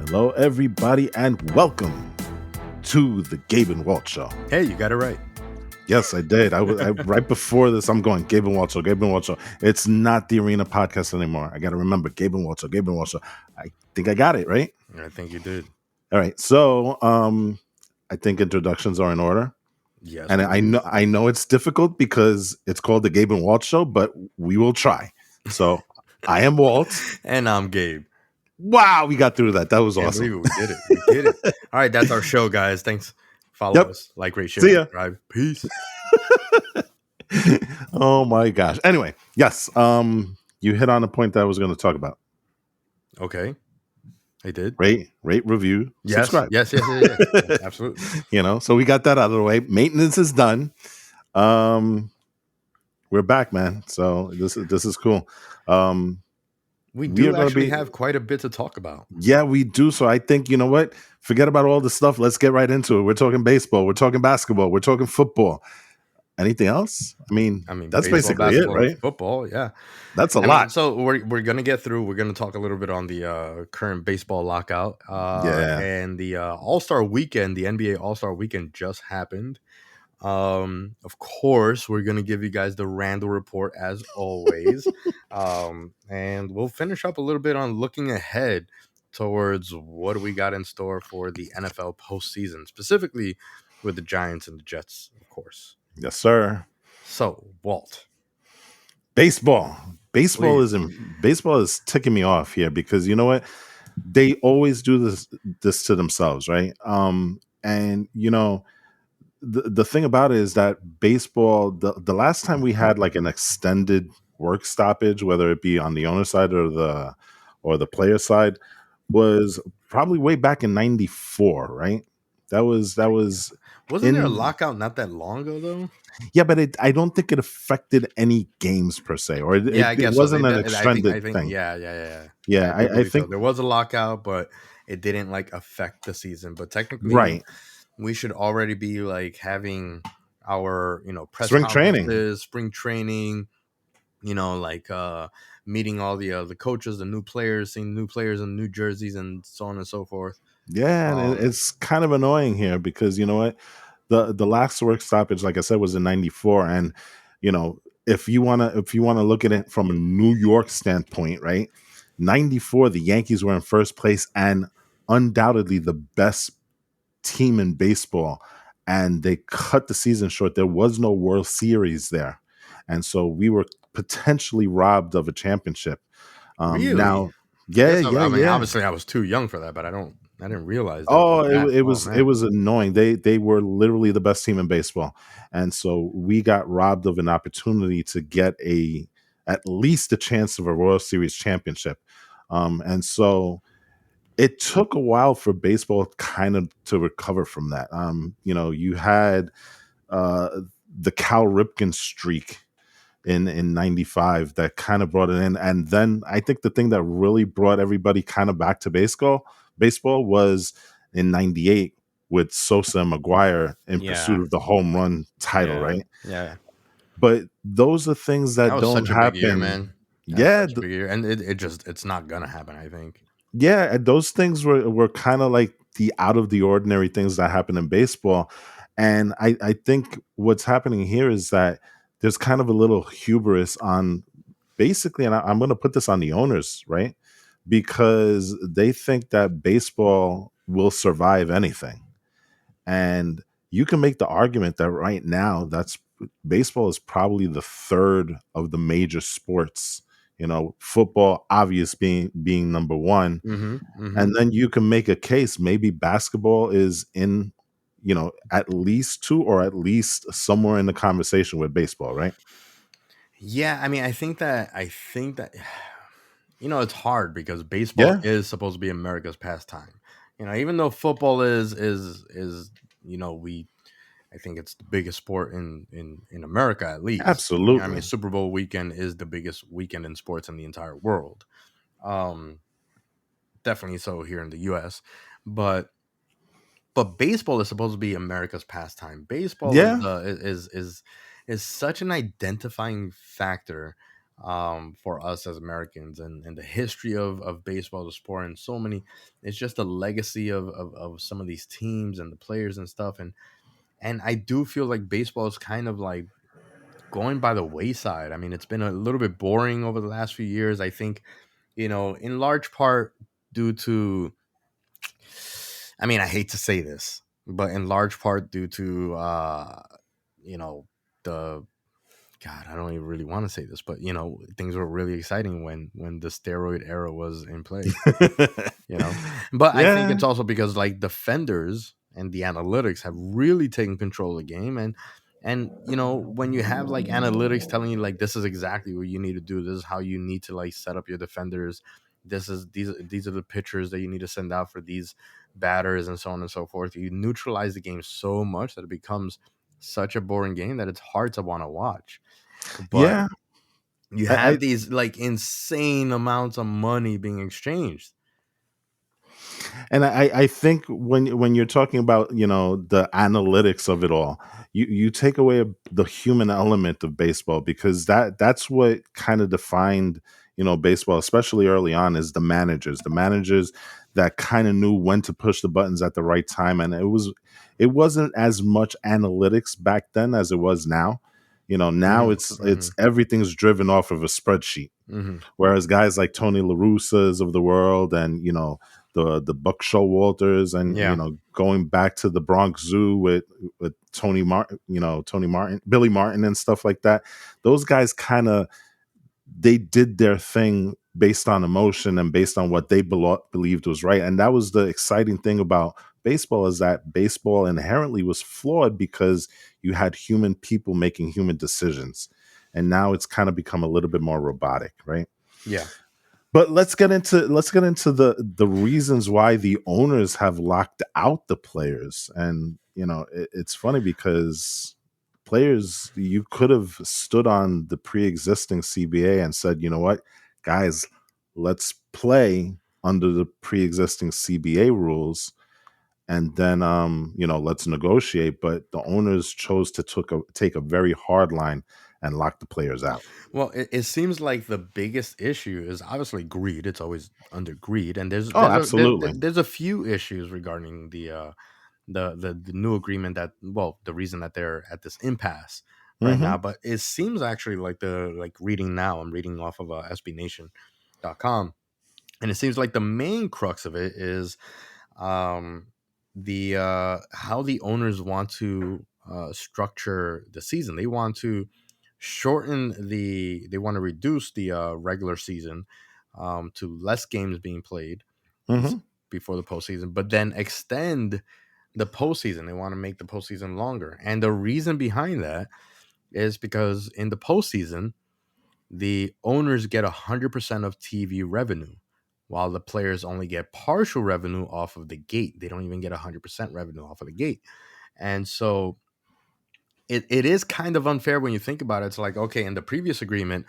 Hello, everybody, and welcome to the Gabe and Walt Show. Hey, you got it right. Yes, I did. I right before this, I'm going Gabe and Walt Show, Gabe and Walt Show. It's not the Arena podcast anymore. I got to remember Gabe and Walt Show, Gabe and Walt Show. I think I got it right. I think you did. All right, so I think introductions are in order. Yes, and I know it's difficult because it's called the Gabe and Walt Show, but we will try. So I am Walt, and I'm Gabe. Wow, we got through that. That was awesome. We did it. We did it. All right, that's our show, guys. Thanks. Follow us, like, rate, share, subscribe. Peace. Oh my gosh. Anyway, yes. You hit on the point that I was going to talk about. Okay. I did. Rate, review, subscribe. Yes. Absolutely. So we got that out of the way. Maintenance is done. We're back, man. So this is cool. We do actually have quite a bit to talk about. Yeah, we do. So I think, you know what? Forget about all the stuff. Let's get right into it. We're talking baseball. We're talking basketball. We're talking football. Anything else? I mean that's basically it, right? Football, yeah. That's a lot. So we're going to get through. We're going to talk a little bit on the current baseball lockout. And the All-Star Weekend, the NBA All-Star Weekend just happened. Of course, we're going to give you guys the Randall Report as always. And we'll finish up a little bit on looking ahead towards what we got in store for the NFL postseason, specifically with the Giants and the Jets, of course. Yes, sir. So, Walt. Baseball is ticking me off here because you know what? They always do this to themselves, right? And you know, the thing about it is that baseball, the last time we had like an extended work stoppage, whether it be on the owner side or the player side, was probably way back in '94, right? That was Wasn't there a lockout not that long ago though? Yeah, but I don't think it affected any games per se, or it wasn't an extended thing. Yeah. I think there was a lockout, but it didn't like affect the season. But technically, right, we should already be like having our press spring training, like meeting all the coaches, the new players, seeing new players in new jerseys, and so on and so forth. Yeah, and it's kind of annoying here because you know what, the last work stoppage, like I said, was in '94, and if you wanna look at it from a New York standpoint, right? '94, the Yankees were in first place and undoubtedly the best team in baseball, and they cut the season short. There was no World Series there, and so we were potentially robbed of a championship. Really? Now, yeah. Obviously, I was too young for that, but I didn't realize that. Oh, it was annoying. They were literally the best team in baseball, and so we got robbed of an opportunity to get at least a chance of a World Series championship. And so it took a while for baseball kind of to recover from that. You had the Cal Ripken streak in '95 that kind of brought it in, and then I think the thing that really brought everybody kind of back to baseball was in '98 with Sosa and McGuire in pursuit of the home run title, right? Yeah. But those are things that don't happen. Big year, man. Yeah, big year. And it's not gonna happen, I think. Yeah, those things were kind of like the out of the ordinary things that happen in baseball. And I think what's happening here is that there's kind of a little hubris on basically, and I'm going to put this on the owners, right? Because they think that baseball will survive anything. And you can make the argument that right now baseball is probably the third of the major sports. Football obvious being number one. And then you can make a case maybe basketball is in at least two or at least somewhere in the conversation with baseball, right? Yeah, I mean, I think that it's hard because baseball is supposed to be America's pastime. Even though football is I think it's the biggest sport in America, at least. Absolutely. I mean, Super Bowl weekend is the biggest weekend in sports in the entire world. Definitely so here in the U.S. But baseball is supposed to be America's pastime. Baseball is such an identifying factor for us as Americans, and the history of baseball, the sport, and so many. It's just a legacy of some of these teams and the players and stuff. And I do feel like baseball is kind of like going by the wayside. I mean, it's been a little bit boring over the last few years. I think, in large part due to, I mean, I hate to say this, but in large part due to, you know, the God, I don't even really want to say this, but things were really exciting when the steroid era was in play. you know but I think Yeah, it's also because like defenders and the analytics have really taken control of the game. And when you have like analytics telling you like this is exactly what you need to do, this is how you need to like set up your defenders, these are the pitchers that you need to send out for these batters, and so on and so forth, you neutralize the game so much that it becomes such a boring game that it's hard to want to watch. But yeah. you I have these like insane amounts of money being exchanged. and I think when you're talking about the analytics of it all, you take away the human element of baseball, because that's what kind of defined baseball, especially early on, is the managers that kind of knew when to push the buttons at the right time. And it wasn't as much analytics back then as it was now. Now Hmm. it's Hmm. everything's driven off of a spreadsheet. Hmm. Whereas guys like Tony La Russas of the world, and the Buck Showalters, and Yeah. going back to the Bronx Zoo with Tony Martin, Tony Martin, Billy Martin, and stuff like that. Those guys kind of, they did their thing based on emotion and based on what they believed was right. And that was the exciting thing about baseball, is that baseball inherently was flawed because you had human people making human decisions. And now it's kind of become a little bit more robotic, right? Yeah. But let's get into the reasons why the owners have locked out the players. And it's funny because players, you could have stood on the pre-existing CBA and said, you know what, guys, let's play under the pre-existing CBA rules, and then let's negotiate. But the owners chose to take a very hard line and lock the players out. Well, it seems like the biggest issue is obviously greed. It's always under greed, and there's Oh, there's a absolutely. there's a few issues regarding the new agreement, that, well, the reason that they're at this impasse right Hmm. now. But it seems actually like reading now, I'm reading off of SBNation.com, and it seems like the main crux of it is um the how the owners want to structure the season. They want to they want to reduce the regular season to less games being played be- Hmm. before the postseason, but then extend the postseason. They want to make the postseason longer, and the reason behind that is because in the postseason the owners get 100% of TV revenue, while the players only get partial revenue off of the gate. They don't even get 100% revenue off of the gate. And so it is kind of unfair when you think about it. It's like, okay, in the previous agreement,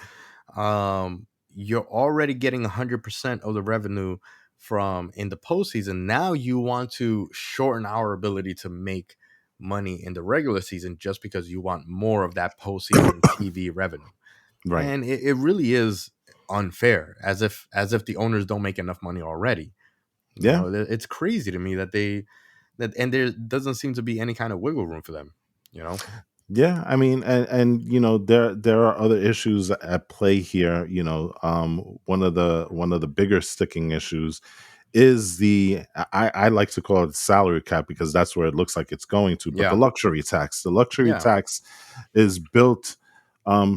you're already getting 100% of the revenue from in the postseason. Now you want to shorten our ability to make money in the regular season just because you want more of that postseason TV revenue. Right. And it really is unfair, as if the owners don't make enough money already. Yeah. It's crazy to me and there doesn't seem to be any kind of wiggle room for them. you know Yeah, I mean, and there are other issues at play here. One of the bigger sticking issues is I like to call it salary cap, because that's where it looks like it's going to. But the Yeah. luxury tax, Yeah. is built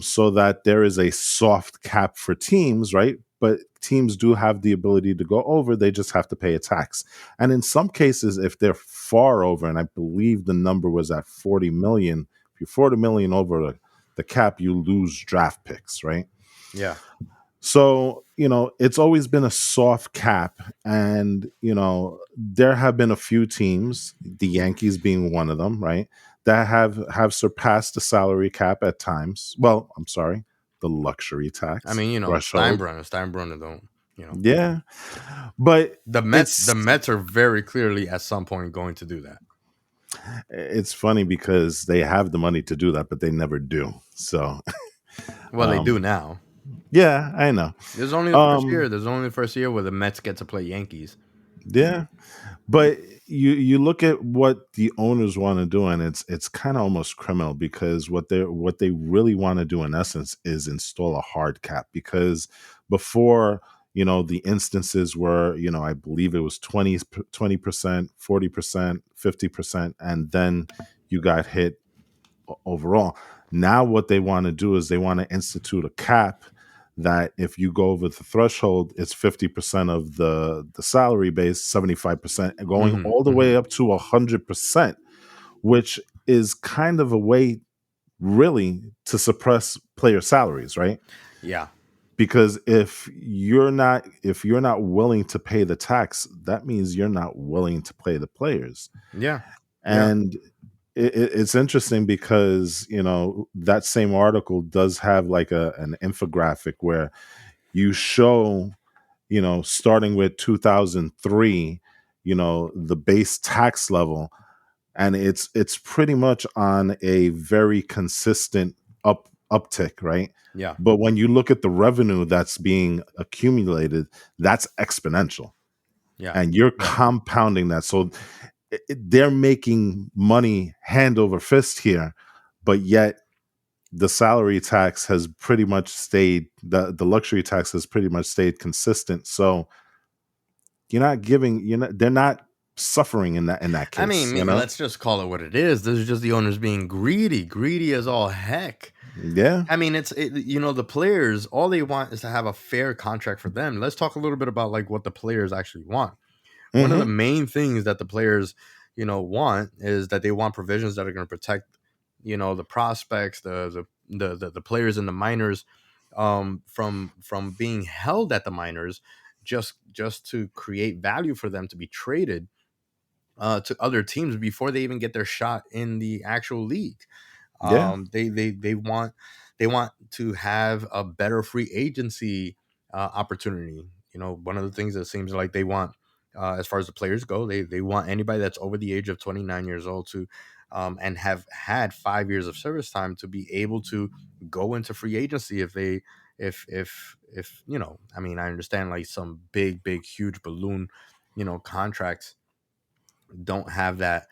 so that there is a soft cap for teams, right? But teams do have the ability to go over; they just have to pay a tax. And in some cases, if they're far over, and I believe the number was at 40 million, if you're 40 million over the cap, you lose draft picks, right? Yeah. So, it's always been a soft cap. And, there have been a few teams, the Yankees being one of them, right, that have surpassed the salary cap at times. Well, I'm sorry, the luxury I tax mean, threshold. Steinbrenner don't. Yeah. But The Mets are very clearly at some point going to do that. it's funny because they have the money to do that, but they never do. So, Well, they do um, now. Yeah, I know. There's only the first year. Um, There's only the first year where the Mets get to play Yankees. yeah, but you look at what the owners want to do, and it's kind of almost criminal because what they really want to do in essence is install a hard cap because before the instances were I believe it was 20%, 40%, 50%, and then you got hit overall. Now, what they want to do is they want to institute a cap that if you go over the threshold, it's 50% of the salary base, 75%, and going Hmm. all the Hmm. way up to 100%, which is kind of a way really to suppress player salaries, right? Yeah. Because if you're not willing to pay the tax, that means you're not willing to pay the players. Yeah. Yeah. And it's interesting because that same article does have like an infographic where you show starting with 2003 the base tax level, and it's pretty much on a very consistent uptick, right? Yeah. But when you look at the revenue that's being accumulated, that's exponential, Yeah. and you're Yeah. compounding that. So they're making money hand over fist here, but yet the salary tax has pretty much stayed the luxury tax has pretty much stayed consistent. So they're not suffering in that I mean, case, let's just call it what it is. This is just the owners being greedy, greedy as all heck. yeah. I mean, the players, all they want is to have a fair contract for them. Let's talk a little bit about like what the players actually want. One of the Hmm. main things that the players, want is that they want provisions that are going to protect, the prospects, the players in the minors, from being held at the minors, just to create value for them to be traded to other teams before they even get their shot in the actual league. Yeah. They want to have a better free agency opportunity. One of the things that seems like they want, as far as the players go, they want anybody that's over the age of 29 years old to, and have had 5 years of service time to be able to go into free agency if I mean, I understand like some big huge balloon contracts don't have that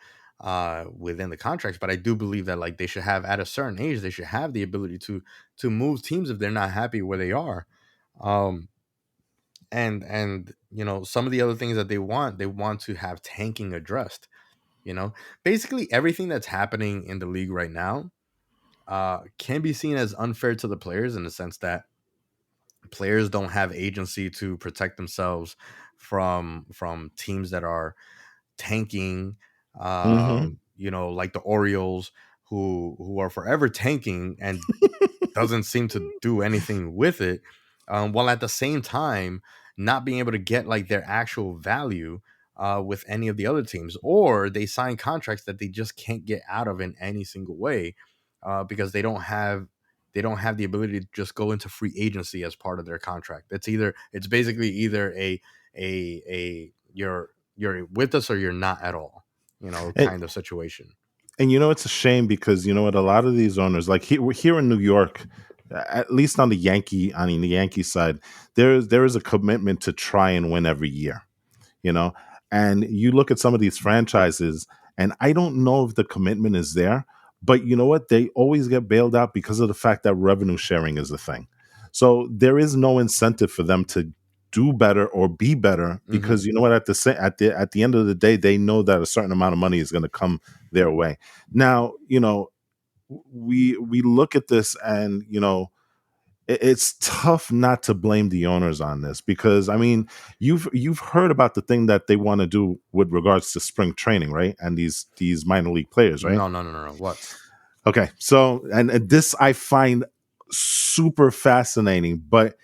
within the contracts, but I do believe that like they should have, at a certain age, they should have the ability to move teams if they're not happy where they are. um and some of the other things that they want to have tanking addressed. Basically everything that's happening in the league right now can be seen as unfair to the players, in the sense that players don't have agency to protect themselves from teams that are tanking, Hmm. like the Orioles, who are forever tanking and doesn't seem to do anything with it, while at the same time not being able to get like their actual value with any of the other teams, or they sign contracts that they just can't get out of in any single way, because they don't have the ability to just go into free agency as part of their contract. It's basically either a you're with us or you're not at all, and, kind of situation. and it's a shame because what, a lot of these owners, like here in New York, at least on the Yankee side, there is a commitment to try and win every year, you know and you look at some of these franchises, and I don't know if the commitment is there, but you know what, they always get bailed out because of the fact that revenue sharing is a thing. So there is no incentive for them to do better or be better, Hmm. because you know what, at the end of the day, they know that a certain amount of money is going to come their way. Now, we look at this, and it's tough not to blame the owners on this, because I mean, you've heard about the thing that they want to do with regards to spring training, right? And these minor league players, right? No, no, no, no, no. What? Okay, so and this I find super fascinating, but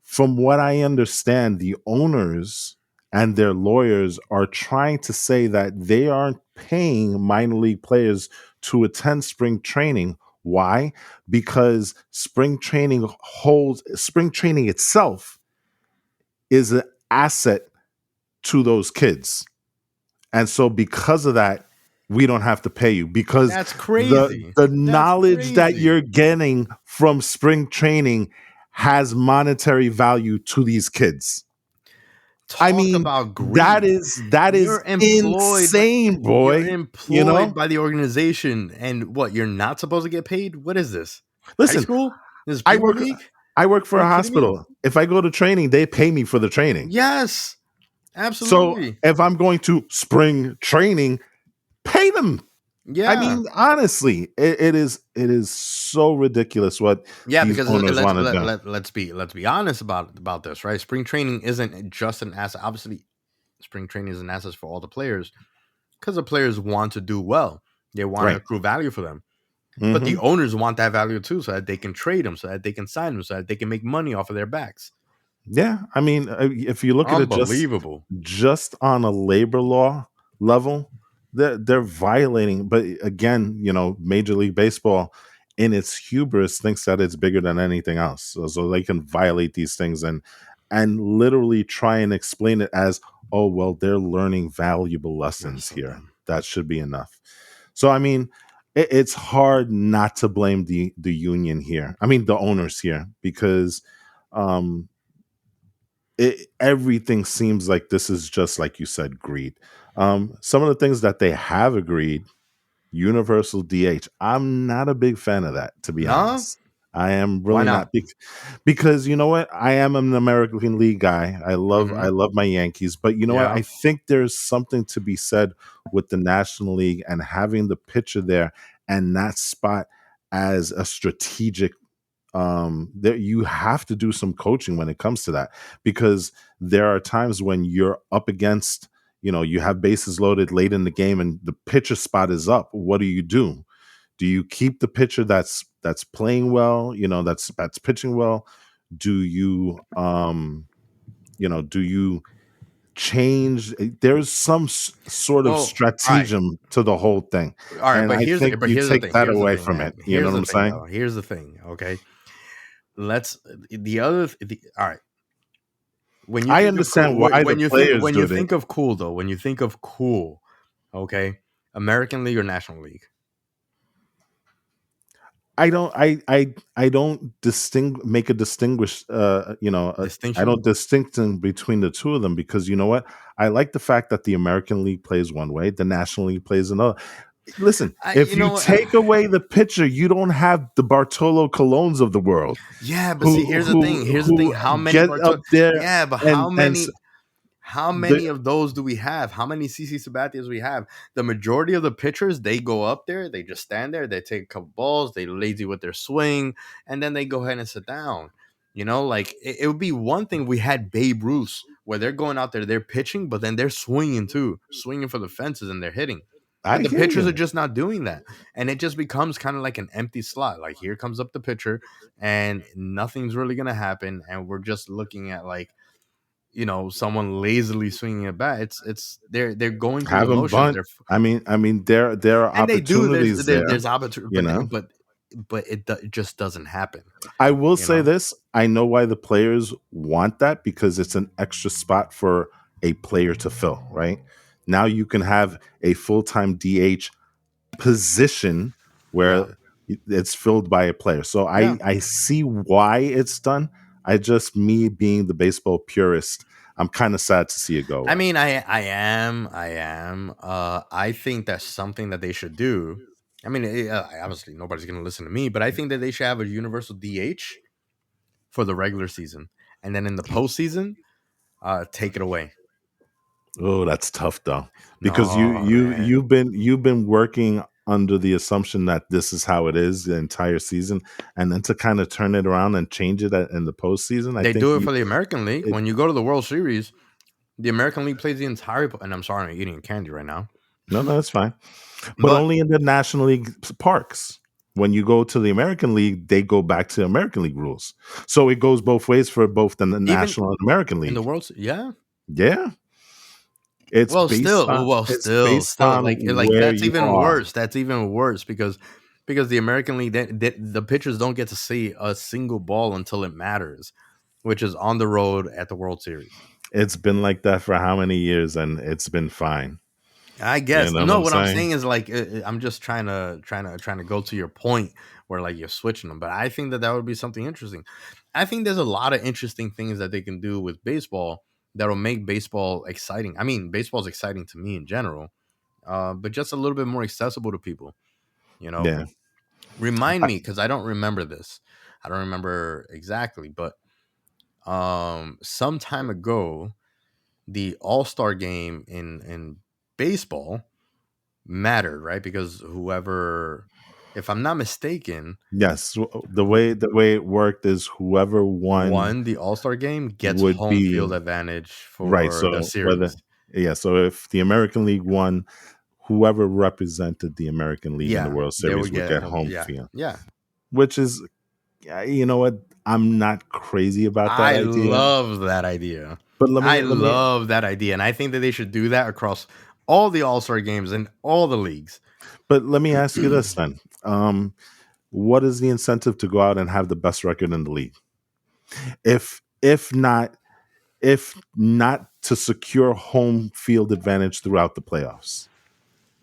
from what I understand, the owners and their lawyers are trying to say that they aren't paying minor league players to attend spring training. Why? Because spring training itself is an asset to those kids. And so because of that, we don't have to pay you, because That's the crazy. the That's knowledge that crazy. you're getting from spring training has monetary value to these kids. I Talk mean, about that greed. is You're employed by insane, you're boy. You employed know? by the organization, and what? You're not supposed to get paid? What is this? High Listen, school? This is I Premier work League? I work Are for you a kidding me? hospital. If I go to training, they pay me for the training. Yes, So absolutely. if I'm going to spring training, pay them. I Yeah. mean, honestly, it is so ridiculous what Yeah, these because owners want to do. let's be honest about this, right? Spring training isn't just an asset. Obviously, spring training is an asset for all the players because the players want to do well. They want to Right. accrue value for them. But the Hmm. owners want that value too, so that they can trade them, so that they can sign them, so that they can make money off of their backs. Yeah. I mean, if you look at it Unbelievable. just on a labor law level, they're violating. But again, Major League Baseball, in its hubris, thinks that it's bigger than anything else, so they can violate these things and literally try and explain it as, oh well, they're learning valuable lessons here. That should be enough. So I mean, it's hard not to blame the union here. I mean, the owners here, because um everything seems like this is just like you said, greed. Some of the things that they have agreed, universal DH. I'm not a big fan of that, to be No? honest. I am Why really not? not because you know what? I am an American League guy. I Mhm. love my Yankees, but you know what? Yeah. I think there's something to be said with the National League and having the pitcher there and that spot as a strategic there you have to do some coaching when it comes to that, because there are times when you're up against, you have bases loaded late in the game and the pitcher spot is up. What do? Do you keep the pitcher that's playing well, that's pitching well? Do you do you change? There's some sort of Well, all right. stratagem to the whole thing, All right, and but I think but you here's the take thing. that Here's the away thing, from it. man. You know Here's what the I'm thing, saying? though. Here's the thing. Okay, let's the other. All right, when you I think of cool, understand why the players when you do it. think of cool, though, when you think of cool, okay, American League or National League I don't make a distinguish I distinction. don't distinction between the two of them, because you know what? I like the fact that the American League plays one way, the National League plays another. Listen, You if know you what? take away the pitcher, you don't have the Bartolo Colons of the world Yeah, but see, who here's the thing. Here's the thing. How many get up there Yeah, but and how the many of those do we have? How many CC Sabatias we have? The majority of the pitchers, they go up there, they just stand there, they take a couple balls, they lazy with their swing, and then they go ahead and sit down. Like it would be one thing we had Babe Ruth where they're going out there, they're pitching, but then they're swinging too, swinging for the fences and they're hitting. I But the hear pitchers are you. just not doing that. And it just becomes kind of like an empty slot. Like here comes up the pitcher and nothing's really going to happen. And we're just looking at like, someone lazily swinging a bat. They're going through the Have them motions. bunt. I mean, there are And they do. opportunities there, There's opportunity, you know. but it just doesn't happen. I will You say know. this. I know why the players want that, because it's an extra spot for a player to fill, right? Now you can have a full-time DH position Yeah. where it's filled by a player. So Yeah. I see why it's done. I just, me being the baseball purist, I'm kind of sad to see it go I away. mean, I am. I think that's something that they should do. I mean, obviously nobody's gonna listen to me, but I think that they should have a universal DH for the regular season, and then in the postseason, take it away. Oh, that's tough though, because you No, you man. you've been working under the assumption that this is how it is the entire season, and then to kind of turn it around and change it in the postseason. I They think do it for the American League. it, When you go to the World Series, the American League plays the entire. And I'm sorry, I'm eating candy right now. no, that's fine, but But only in the National League parks. When you go to the American League, they go back to American League rules. So it goes both ways for both the even National and American in the League. yeah. Yeah, it's based Still, on like where that's you even are. worse. That's even worse because the American League, the pitchers don't get to see a single ball until it matters, which is on the road at the World Series. It's been like that for how many years, and it's been fine. I You guess know what no. I'm What I'm saying? saying is like I'm just trying to go to your point where like you're switching them, but I think that would be something interesting. I think there's a lot of interesting things that they can do with baseball that'll make baseball exciting. I mean, baseball's exciting to me in general, but just a little bit more accessible to people. You know, Yeah. remind I, me because I don't remember this. I don't remember exactly, but some time ago, the All-Star game in baseball mattered, right? Because whoever, if I'm not mistaken, yes, who the way it worked is whoever won won the All-Star game gets would home field be advantage right. for the So whether series. yeah, so if the American League won, whoever represented the American League in the Yeah, World they Series would would get get home. home Yeah, field, yeah. which is you know what, I'm not crazy about that I idea. love that idea. But I let me love that idea, and I think that they should do that across all the All-Star games and all the leagues. ask you this then. What is the incentive to go out and have the best record in the league? If not if not to secure home field advantage throughout the playoffs.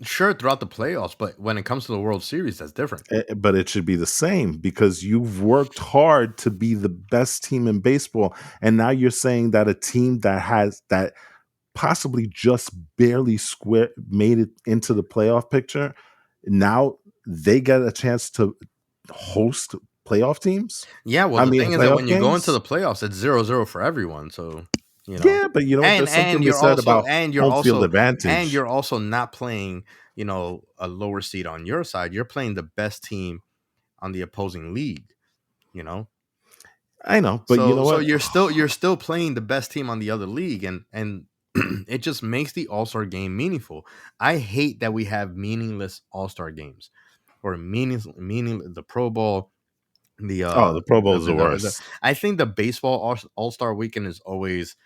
Sure, throughout the playoffs, but when it comes to the World Series, that's different. But it should be the same because you've worked hard to be the best team in baseball, and now you're saying that a team that possibly just barely square made it into the playoff picture, now they get a chance to host playoff teams. Yeah, well, I the mean, thing is that playoff when you go into games. the playoffs, it's 0-0 for everyone. So, you know, Yeah, but you know what? There's something and to be you're said also about home field and advantage. you're also not playing, a lower seed on your side. You're playing the best team on the opposing league, you know. I know, but you So know so what? you're still playing the best team on the other league, and it just makes the All-Star game meaningful. I hate that we have meaningless All-Star games or meaning the Pro Bowl, the Oh, the Pro Bowl is the worst. I think the baseball All-Star weekend is always,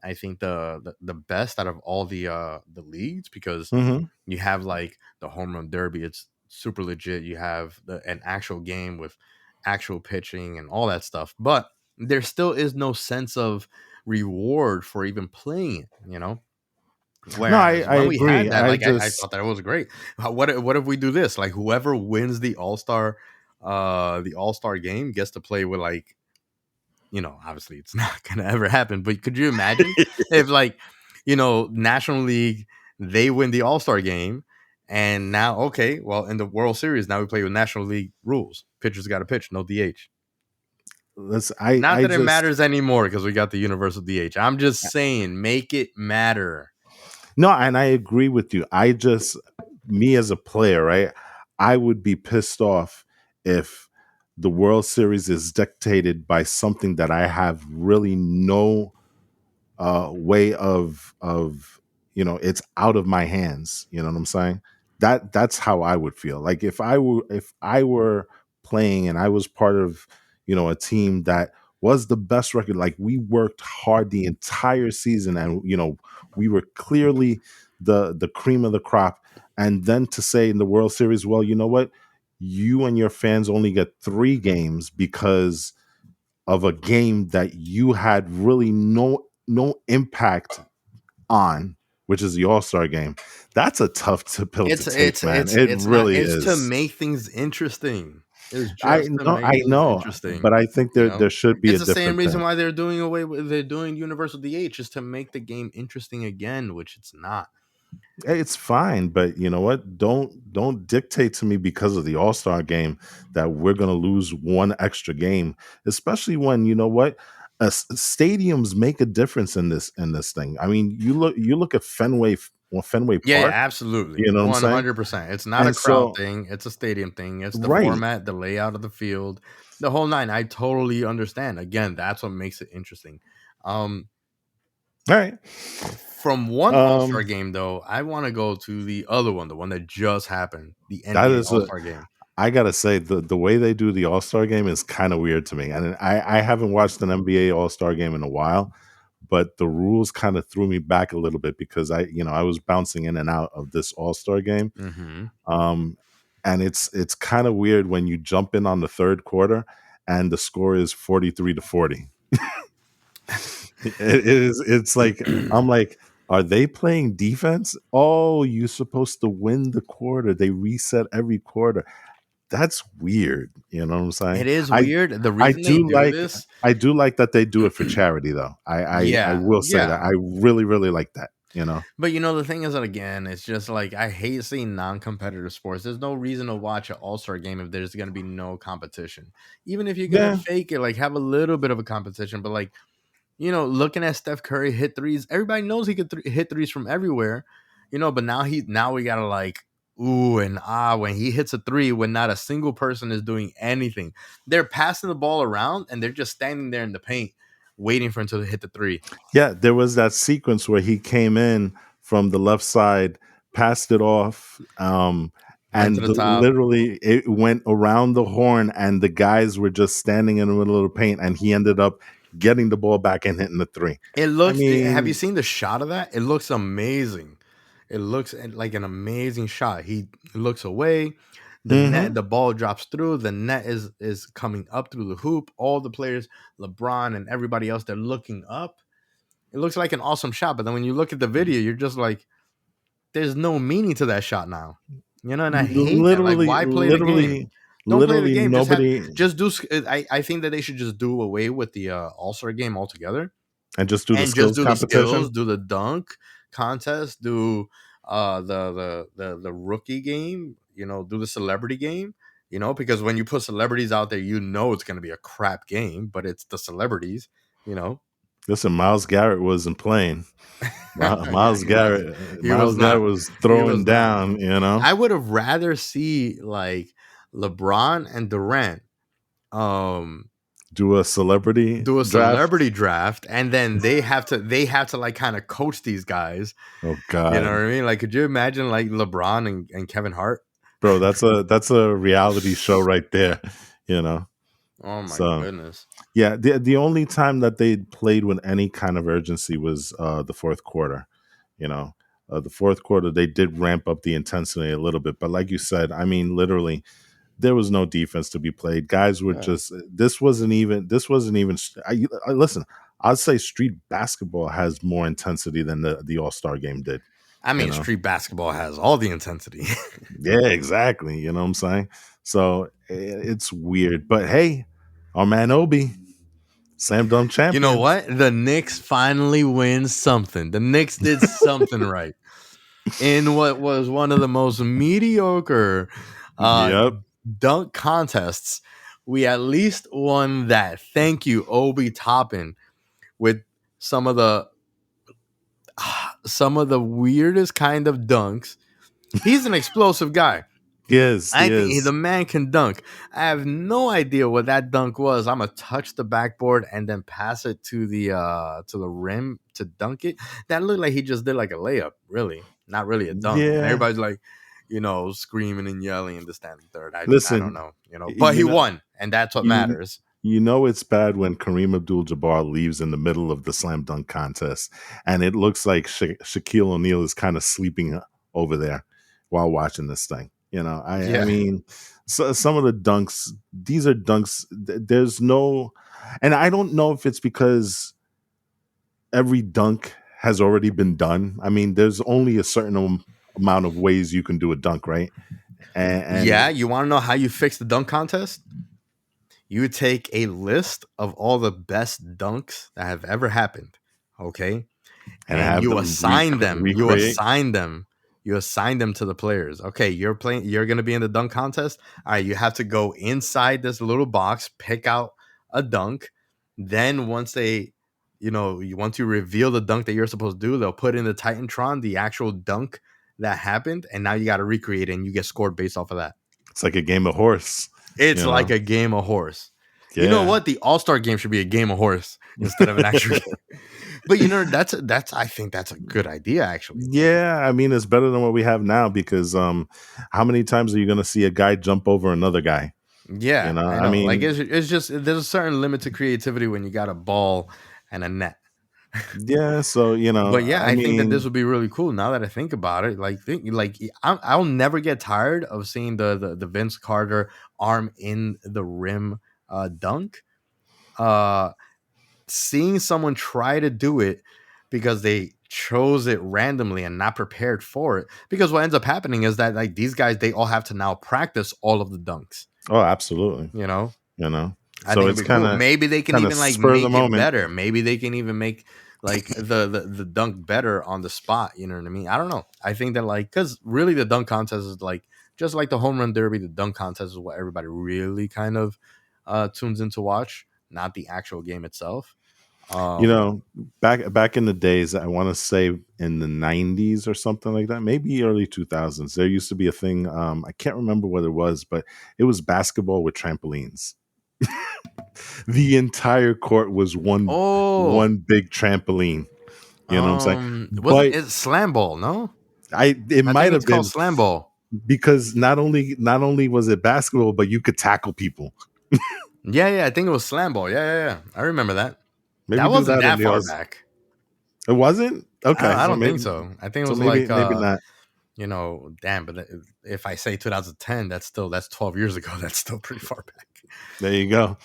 I think, the best out of all the leagues, because Hmm. you have like the home run derby. It's super legit. You have an actual game with actual pitching and all that stuff, but there still is no sense of reward for even playing it, No, whereas I when we had agree. that, I like, I just thought that it was great. What if we do this? Like, whoever wins the All-Star game gets to play with, like, obviously it's not gonna ever happen, but could you imagine if, like, National League, they win the All-Star game, and now, okay, well, in the World Series, now we play with National League rules. Pitchers got to pitch, no DH. Not I that it just matters anymore because we got the universal DH. I'm just saying, make it matter. no, and I agree with you. I just me as a player, right? I would be pissed off if the World Series is dictated by something that I have really no way of it's out of my hands. You know what I'm saying? That's how I would feel. Like if I were playing and I was part of a team that was the best record, like we worked hard the entire season, and we were clearly the cream of the crop, and then to say in the World Series, well, you know what, you and your fans only get 3 games because of a game that you had really no impact on, which is the All-Star game. That's a tough pill to It's take, it's man. it's It it's not. really It's to is. make things interesting. It's just to I make things know, interesting. but I think You there know, should be a it's the same different reason thing. why they're doing universal DH, is to make the game interesting again, which it's not. Hey, it's fine, but you know what? Don't dictate to me because of the All-Star game that we're going to lose one extra game, especially when you know what? Stadiums make a difference in this thing. I mean, you look at Fenway Yeah, yeah, Park, absolutely, you know what I'm saying? 100%. It's not a And crowd so thing. It's a stadium thing. It's the right. format, the layout of the field, the whole nine. I totally understand. Again, that's what makes it interesting. Um, All right. from one All Star Um game though, I want to go to the other one, the one that just happened, the that NBA is All a Star game. I gotta say the way they do the All Star game is kind of weird to me, and I haven't watched an NBA All Star game in a while, but the rules kind of threw me back a little bit because I was bouncing in and out of this All Star game, Mm-hmm. um, and it's kind of weird when you jump in on the third quarter and the score is 43-40. It is. It's like I'm like, are they playing defense? Oh, you're supposed to win the quarter. They reset every quarter. that's weird. You know what I'm saying? It is I weird. The I reason they do do like this, I do like that they do it for charity though. I yeah, will say that yeah. I really really like that. But the thing is that again, it's just like I hate seeing non-competitive sports. There's no reason to watch an all-star game if there's gonna be no competition. Even if you're gonna Yeah, fake it, like have a little bit of a competition, but like looking at Steph Curry hit threes, everybody knows he could hit threes from everywhere, but now we gotta like ooh and ah when he hits a three when not a single person is doing anything. They're passing the ball around and they're just standing there in the paint waiting for him to hit the three. yeah. There was that sequence where he came in from the left side, passed it off, Went to and the top. literally it went around the horn, and the guys were just standing in the middle of the paint, and he ended up getting the ball back and hitting the three. It I looks. Have you mean, seen the shot of that? It looks amazing. It looks like an amazing shot. He looks away. mhm. The ball drops through. The net is coming up through the hoop. All the players, LeBron and everybody else, they're looking up. It looks like an awesome shot. But then when you look at the video, you're just like, there's no meaning to that shot now. And I hate that. Like, Literally, why play the game? literally, Don't play the literally game. nobody, Just do. I think that they should just do away with the All Star game altogether and just do the and just skills do the skills, competition. do the dunk contest, do the rookie game, do the celebrity game, because when you put celebrities out there, it's going to be a crap game, but it's the celebrities, you know. Listen, Miles Garrett wasn't playing. Yeah, he was. He was Miles Garrett not. was He throwing was not. down. You know, I would have rather see like LeBron and Durant um do a celebrity do a draft. celebrity draft and then they have to like kind of coach these guys. Oh You know God, what I mean? Like, could you imagine like LeBron and Kevin Hart? bro, that's a reality show right there. You know, Oh my so goodness. yeah, the only time that they played with any kind of urgency was the fourth quarter. You know, the fourth quarter they did ramp up the intensity a little bit, but like you said, I mean, literally, there was no defense to be played. Guys were Yeah. just this wasn't even. Listen. I'd say street basketball has more intensity than the All Star game did. I You mean, know, street basketball has all the intensity. yeah, exactly. You know what I'm saying? So it's weird, but hey, our man Obi, slam dunk You know champion. what? The Knicks finally win something. The Knicks did something right in what was one of the most mediocre uh, Yep. dunk contests. We at least won that. Thank you, Obi Toppin, with some of the weirdest kind of dunks. He's an explosive guy. Yes, I he think the is. man can dunk. I have no idea what that dunk was. I'm gonna touch the backboard and then pass it to the rim to dunk it. That looked like he just did like a layup, really, not really a dunk. And Yeah. everybody's like, screaming and yelling in the standing third. I don't Listen, know, but you he know, won, and that's what you matters. you know it's bad when Kareem Abdul-Jabbar leaves in the middle of the slam dunk contest, and it looks like Shaquille O'Neal is kind of sleeping over there while watching this thing. I Yeah, mean, some of the dunks, these are dunks. There's no, and I don't know if it's because every dunk has already been done. I mean, there's only a certain amount of ways you can do a dunk, right? yeah. And You want to know how you fix the dunk contest? You take a list of all the best dunks that have ever happened. Okay, and have you them assign them. You recreate. assign them. You assign them to the players. Okay, you're playing. You're gonna be in the dunk contest. All right, you have to go inside this little box, pick out a dunk. Then once you reveal the dunk that you're supposed to do, they'll put in the Titantron the actual dunk that happened, and now you got to recreate it, and you get scored based off of that. It's like a game of horse, It's you like know. a game of horse. You know Yeah. what? The All Star game should be a game of horse instead of an actual game. But that's I think that's a good idea actually. Yeah, I mean it's better than what we have now because how many times are you going to see a guy jump over another guy? Yeah, I I know. Like mean, it's just there's a certain limit to creativity when you got a ball and a net. yeah, so But yeah, I I think that this mean, would be really cool. Now that I think about it, I'll never get tired of seeing the Vince Carter arm in the rim dunk. Uh, Seeing someone try to do it because they chose it randomly and not prepared for it. Because what ends up happening is that like these guys, they all have to now practice all of the dunks. Oh, absolutely. You know, You know, I so think it'd it's be cool. Maybe they can kind of even like spur of the make it moment. better. Maybe they can even make like the dunk better on the spot. You know what I mean? I don't know. I think that like because really the dunk contest is like just like the home run derby. The dunk contest is what everybody really kind of tunes in to watch, not the actual game itself. You Um, know, back in the days, I want to say in the '90s or something like that, maybe early 2000s. There used to be a thing. I can't remember what it was, but it was basketball with trampolines. The entire court was oh, one big trampoline. You know what I'm saying? wasn't But it slam ball? No, it I might think have it's called been slam ball. because not only was it basketball, but you could tackle people. Yeah, yeah, I think it was slam ball. Yeah, yeah, yeah. I remember that. Maybe That do wasn't that in that the far Oz. back. It wasn't okay. I don't think so. I think it So was like maybe not. you know, damn, but if I say 2010, that's 12 years ago. That's still pretty far back. There you go.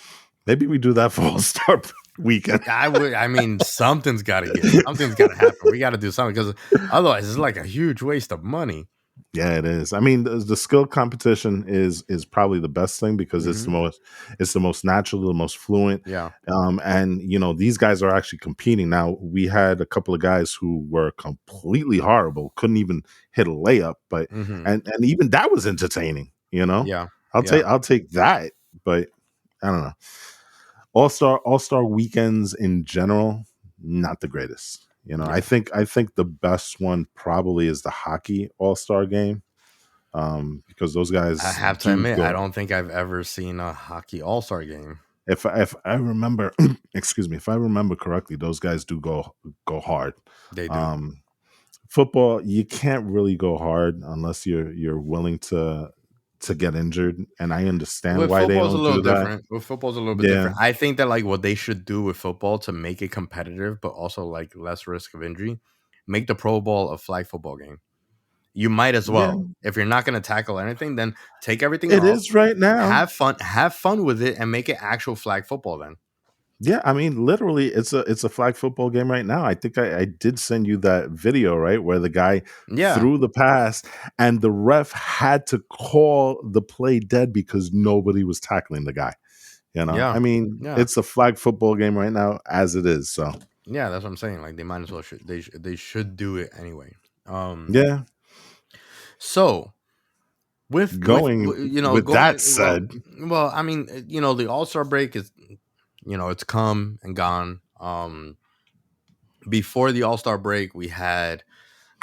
Maybe we do that for All Star Weekend. I mean, something's got to happen. We got to do something because otherwise, it's like a huge waste of money. Yeah, it is. I mean, the skill competition is probably the best thing because Hmm. it's the most natural, the most fluent. Yeah. And you know, these guys are actually competing. Now, we had a couple of guys who were completely horrible, couldn't even hit a layup, but Hmm. and even that was entertaining, you know. Yeah. Yeah. I'll take that, but I don't know. All Star weekends in general, not the greatest. You know, Yeah. I think the best one probably is the hockey All-Star game, because those I guys have to do admit, I go. don't think I've ever seen a hockey all star game. If I remember, excuse me, if I remember correctly, those guys do go hard. They do. Um, Football, you can't really go hard unless you're willing to get injured, and I understand With why they football is a don't little do that. different. With football is a little bit Yeah, different. I think that like what they should do with football to make it competitive, but also like less risk of injury, make the Pro Bowl a flag football game. You might as yeah, well. If you're not going to tackle anything, then take everything it off, is right now. have fun with it, and make it actual flag football. Then, Yeah, I mean, literally, it's a flag football game right now. I think I did send you that video, right, where the guy yeah, threw the pass and the ref had to call the play dead because nobody was tackling the guy. You know, yeah, I mean, yeah, it's a flag football game right now as it is. So yeah. That's what I'm saying. Like they might as well they should do it anyway. Um. yeah, So you know with that going said, well, I mean you know the All Star break is it's come and gone. Before the All Star break, we had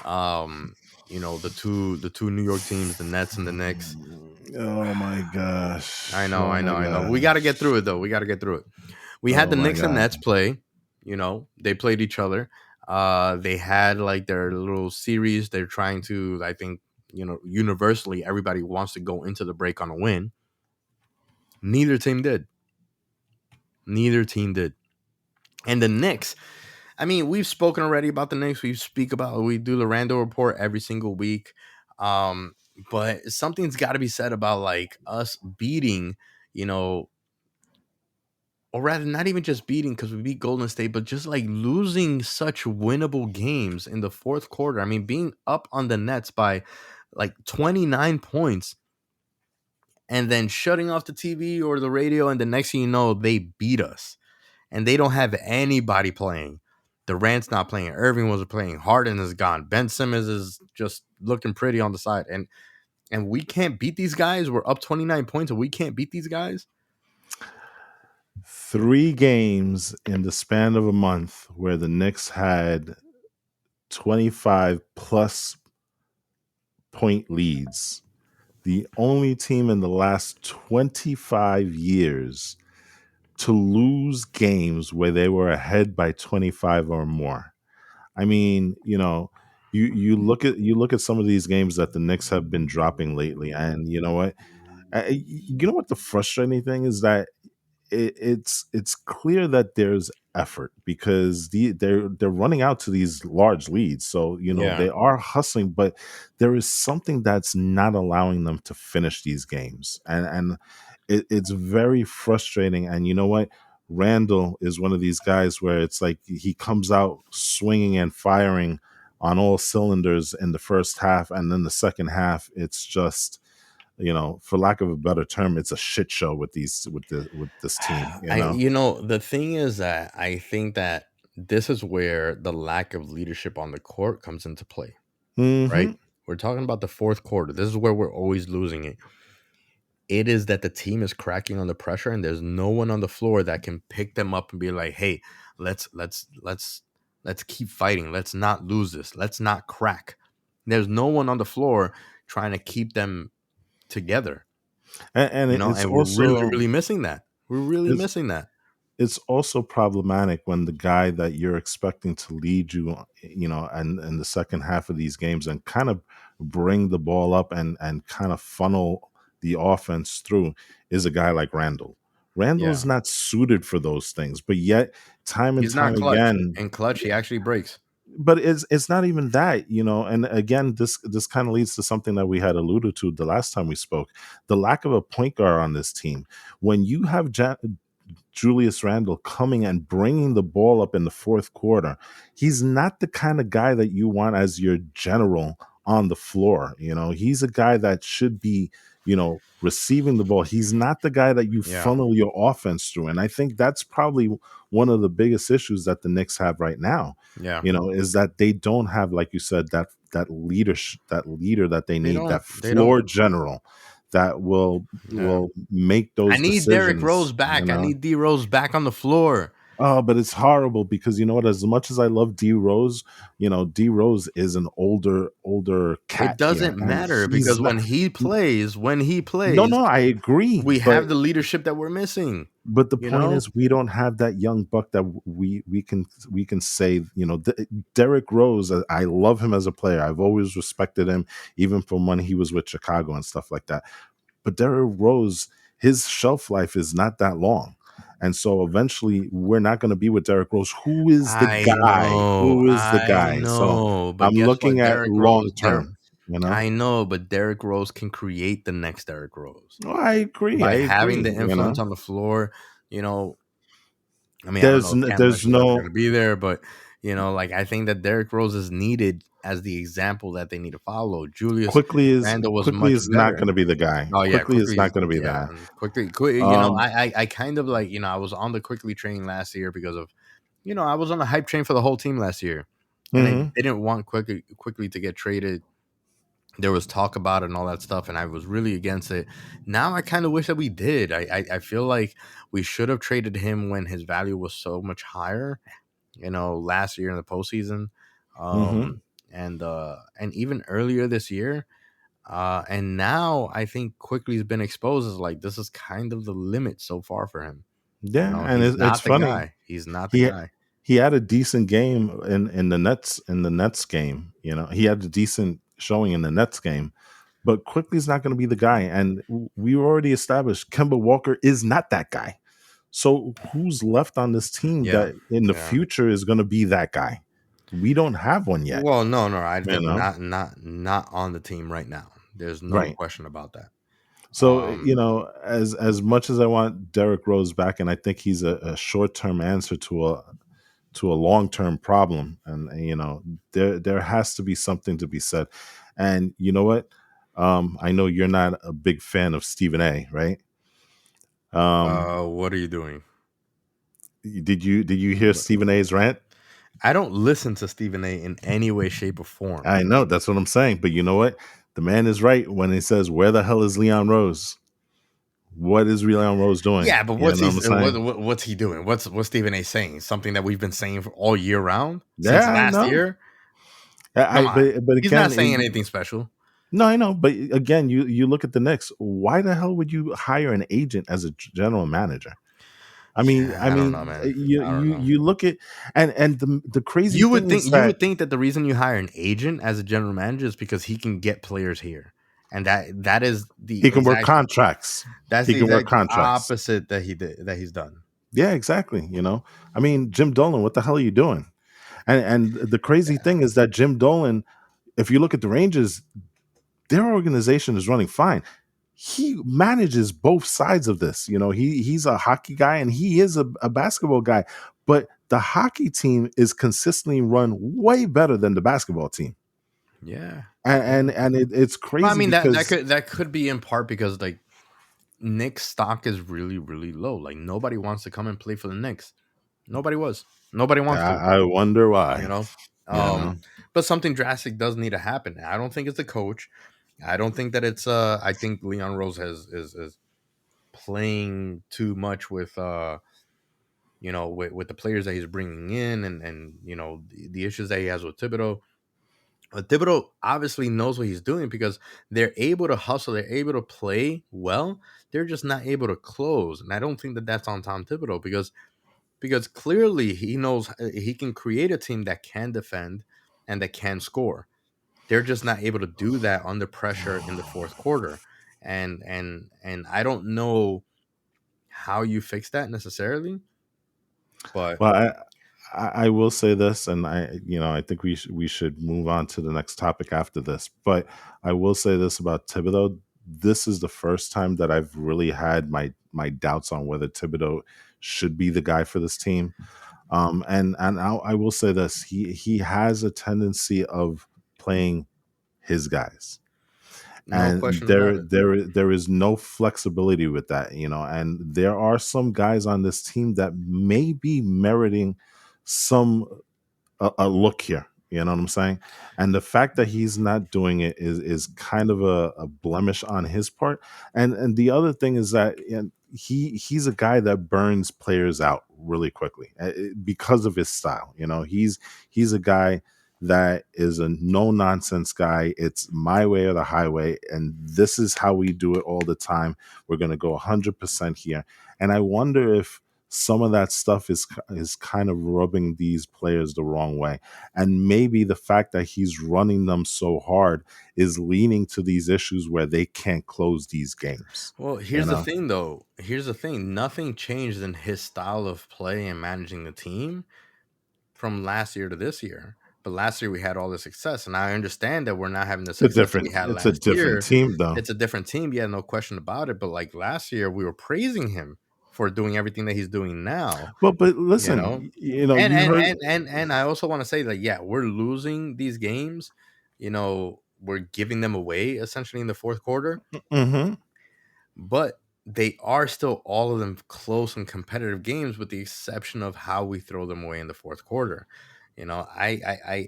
um, the two New York teams, the Nets and the Knicks. oh my gosh, oh I my know, I know. We got to get gosh, through it though. We got to get through it. We had oh the my Knicks and god. Nets play. They played each other. They had like their little series. They're trying to, I think, universally, everybody wants to go into the break on a win. Neither team did. Neither team did. And the Knicks, I mean, we've spoken already about the Knicks. We do the Rando report every single week. Um, but something's got to be said about like us beating, you know, or rather, not even just beating because we beat Golden State, but just like losing such winnable games in the fourth quarter. I mean, being up on the Nets by like 29 points and then shutting off the TV or the radio, and the next thing you know, they beat us and they don't have anybody playing. Durant's not playing. Irving wasn't playing. Harden is gone. Ben Simmons is just looking pretty on the side. And we can't beat these guys. We're up 29 points and we can't beat these guys. 3 games in the span of a month where the Knicks had 25 plus point leads. The only team in the last 25 years to lose games where they were ahead by 25 or more. I mean, you look at some of these games that the Knicks have been dropping lately, and you know what? You know what the frustrating thing is that it's clear that there's effort because they're running out to these large leads, so Yeah. they are hustling, but there is something that's not allowing them to finish these games, and it's very frustrating. And you know what? Randall is one of these guys where it's like he comes out swinging and firing on all cylinders in the first half, and then the second half, it's just, for lack of a better term, it's a shit show with this team. The thing is that I think that this is where the lack of leadership on the court comes into play, right? Hmm. We're talking about the fourth quarter. This is where we're always losing it. It is that the team is cracking on the pressure, and there's no one on the floor that can pick them up and be like, "Hey, let's keep fighting. Let's not lose this. Let's not crack." There's no one on the floor trying to keep them together, And it's and we're really, also really missing that. We're really it's missing that. it's also problematic when the guy that you're expecting to lead you, and in the second half of these games and kind of bring the ball up and kind of funnel the offense through is a guy like Randall. Yeah. Randall's not suited for those things, but yet time and He's not time clutch. again, And clutch, he actually breaks. but it's not even that, and again, this kind of leads to something that we had alluded to the last time we spoke: the lack of a point guard on this team. When you have Julius Randle coming and bringing the ball up in the fourth quarter, he's not the kind of guy that you want as your general on the floor. He's a guy that should be, receiving the ball. He's not the guy that you Yeah. funnel your offense through. And I think that's probably one of the biggest issues that the Knicks have right now, Yeah. is that they don't have, like you said, that leader that they They need, don't. that They don't. floor general that Yeah. will make I those need Derrick Rose decisions. back. I need D Rose back on the floor. Oh, but it's horrible because you know what? As much as I love D Rose, D Rose is an older It cat here, doesn't and matter he's because not. when he No, plays, no, I agree, we have the leadership that we're missing. but the You point know? is we don't have that young buck that we can say. Derrick Rose. I love him as a player. I've always respected him, even from when he was with Chicago and stuff like that. But Derrick Rose, his shelf life is not that long. And so eventually we're not going to be with Derrick Rose. Who is the guy? Who is the I guy? So know, but I'm guess looking what? at long term, I know, but Derrick Rose can create the next Derrick Rose Oh, I agree. I by having agree. the influence on the floor. You know, I mean, I don't know if Cam There's Reddish is ever going no to be there, but like I think that Derrick Rose is needed as the example that they need to follow. Julius Randle was quickly much is not better. going to be the guy. Oh yeah, Quickly is quickly, not going to be the yeah, guy. and quickly. Um, I kind of like I was on the quickly train last year because of I was on the hype train for the whole team last year, and I mhm. didn't want quickly to get traded. There was talk about it and all that stuff, and I was really against it. Now I kind of wish that we did. I feel like we should have traded him when his value was so much higher. Last year in the postseason, Mhm. and even earlier this year. And now I think quickly's been exposed as like this is kind of the limit so far for him. Yeah, and He's it's not the funny. guy. He's not the He guy. he had a decent game in the Nets game. He had a decent showing in the Nets game, but quickly's not going to be the guy. And we already established Kemba Walker is not that guy. So who's left on this team Yeah, that in the yeah. future is going to be that guy? We don't have one yet. Well, no, no. I You think know, not on the team right now. There's no right? question about that. So Um, as much as I want Derrick Rose back, and I think he's a short term answer to a long term problem, and there has to be something to be said. And you know what? I know you're not a big fan of Stephen A, right? what are you doing? Did you hear Stephen A's rant? I don't listen to Stephen A. in any way, shape, or form. I know that's what I'm saying, but you know what? The man is right when he says, "Where the hell is Leon Rose? What is Leon Rose doing?" Yeah, but You know what I'm saying? what's he doing? What's Stephen A. saying? Something that we've been saying for all year round since Yeah, I last know. year. Come on, But he's not again, saying anything special. no, I know. But again, you look at the Knicks. Why the hell would you hire an agent as a general manager? Yeah, I don't know, man. I don't know. You look at and the crazy thing is You that would think that the reason you hire an agent as a general manager is because he can get players here, and that is he can work contracts. that's He the can work exact contracts. opposite that he's done. Yeah, exactly. Jim Dolan, what the hell are you doing? And the crazy Yeah, thing is that Jim Dolan, if you look at the Rangers, their organization is running fine. he manages both sides of this. He's a hockey guy and he is a basketball guy, but the hockey team is consistently run way better than the basketball team. Yeah. It's Well, I crazy mean because that could be in part because like Knicks stock is really really low. Like nobody wants to come and play for the Knicks. Nobody wants to. I wonder You why. know, You know, but something drastic does need to happen. I don't think it's the coach. I don't think that it's. I think Leon Rose is playing too much with with the players that he's bringing in, and the issues that he has with Thibodeau. Thibodeau obviously knows what he's doing because they're able to hustle, they're able to play well. They're just not able to close, and I don't think that that's on Tom Thibodeau because clearly he knows he can create a team that can defend and that can score. They're just not able to do that under pressure in the fourth quarter, and I don't know how you fix that necessarily, but well, I will say this, and I think we should move on to the next topic after this. But I will say this about Thibodeau: this is the first time that I've really had my doubts on whether Thibodeau should be the guy for this team. And I will say this: he has a tendency of playing his guys, no and question about it. there is no flexibility with that. And there are some guys on this team that may be meriting some a look here. You know what I'm saying? And the fact that he's not doing it is kind of a blemish on his part. And the other thing is that he's a guy that burns players out really quickly because of his style. He's a guy that is a no nonsense guy. It's my way or the highway, and this is how we do it all the time. We're going to go 100% here. And I wonder if some of that stuff is kind of rubbing these players the wrong way, and maybe the fact that he's running them so hard is leaning to these issues where they can't close these games. Well, you here's the know thing, though. Here's the thing. Nothing changed in his style of play and managing the team from last year to this year. But last year we had all the success, and I understand that we're not having the success that we had it's a last different year. team though. It's a different team, yeah, no question about it. But like last year, we were praising him for doing everything that he's doing now. But You know, listen, and you and heard. and and I also want to say that yeah, we're losing these games. We're giving them away essentially in the fourth quarter, Hmm. but they are still all of them close and competitive games with the exception of how we throw them away in the fourth quarter. I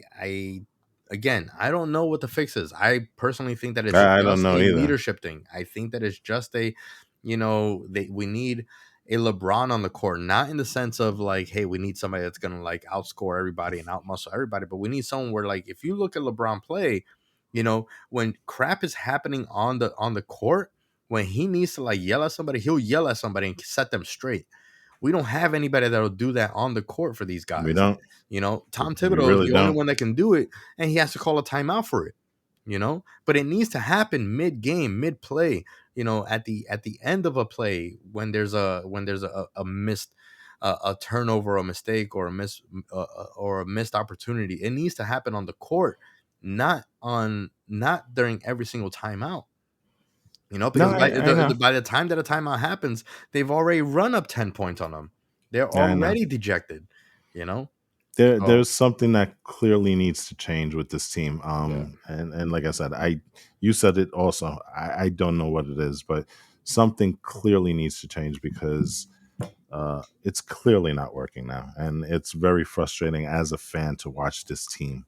again, I don't know what the fix is. I personally think that it's I don't just know a either. leadership thing. I think that it's just we need a LeBron on the court, not in the sense of like, hey, we need somebody that's gonna like outscore everybody and outmuscle everybody, but we need someone where like if you look at LeBron play, when crap is happening on the court, when he needs to like yell at somebody, he'll yell at somebody and set them straight. We don't have anybody that'll do that on the court for these We guys. don't. Tom We Thibodeau is really the only don't. one that can do it, and he has to call a timeout for it. But it needs to happen mid game, mid play. At the end of a play when there's a missed a turnover, a mistake, or a missed opportunity. It needs to happen on the court, not during every single timeout. No, Because I know. by the time that a timeout happens, they've already run up 10 points on them. They're I know. already dejected, you know? So, There's something that clearly needs to change with this team. yeah. And like I said, you said it also. I don't know what it is, but something clearly needs to change because it's clearly not working now, and it's very frustrating as a fan to watch this team.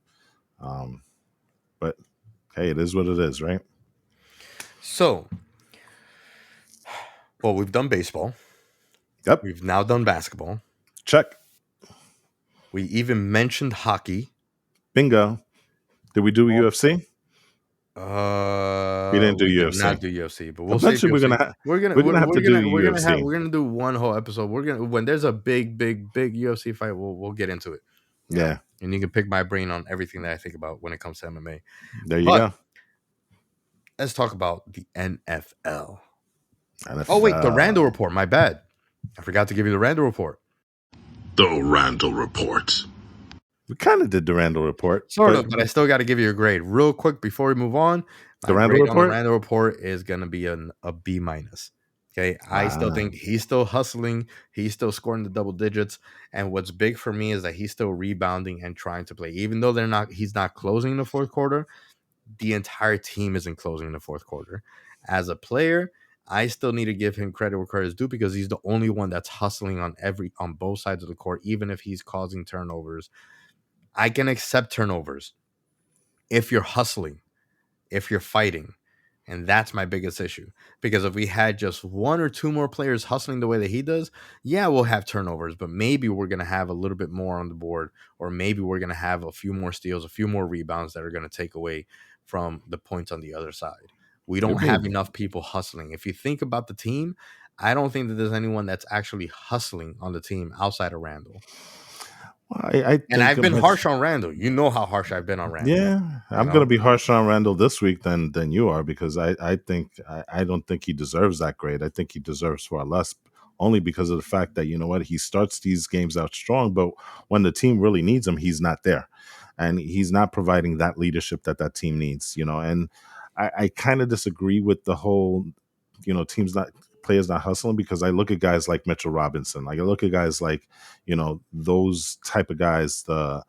Um, but hey, it is what it is, right? So, well, we've done baseball. Yep. We've now done basketball. Check. We even mentioned hockey. Bingo. Did we do Oh, UFC? We didn't do we did UFC. not do UFC, but we'll save Eventually, UFC. we're gonna have to do UFC. We're gonna do one whole episode. We're gonna when there's a big UFC fight, we'll get into it. Yeah. And you can pick my brain on everything that I think about when it comes to MMA. There you But go. let's talk about the NFL. Oh wait, the Randall NFL. report. My bad. I forgot to give you the Randall report. The Randall Report. We kind of did the Randall report, Sort but of, but I still got to give you a grade real quick before we move on. the My Randall grade on the report. Randall report is gonna be a B minus. Okay, I still Ah, think he's still hustling. He's still scoring the double digits, and what's big for me is that he's still rebounding and trying to play. Even though they're not, he's not closing in the fourth quarter. The entire team isn't closing in the fourth quarter. As a player, I still need to give him credit where credit is due because he's the only one that's hustling on both sides of the court, even if he's causing turnovers. I can accept turnovers if you're hustling, if you're fighting. And that's my biggest issue. Because if we had just one or two more players hustling the way that he does, yeah, we'll have turnovers, but maybe we're going to have a little bit more on the board, or maybe we're going to have a few more steals, a few more rebounds that are going to take away from the points on the other side. We I don't have mean, enough people hustling. If you think about the team, I don't think that there's anyone that's actually hustling on the team outside of Randall. I And think I've a been much. harsh on Randall. You know how harsh I've been on Randall. Yeah, You I'm gonna know, be harsher on Randall this week than you are because I don't think he deserves that grade. I think he deserves far less, only because of the fact that you know what he starts these games out strong, but when the team really needs him, he's not there, and he's not providing that leadership that that team needs. You know, and I kind of disagree with the whole, teams not players not hustling because I look at guys like Mitchell Robinson, like I look at guys like those type of guys, but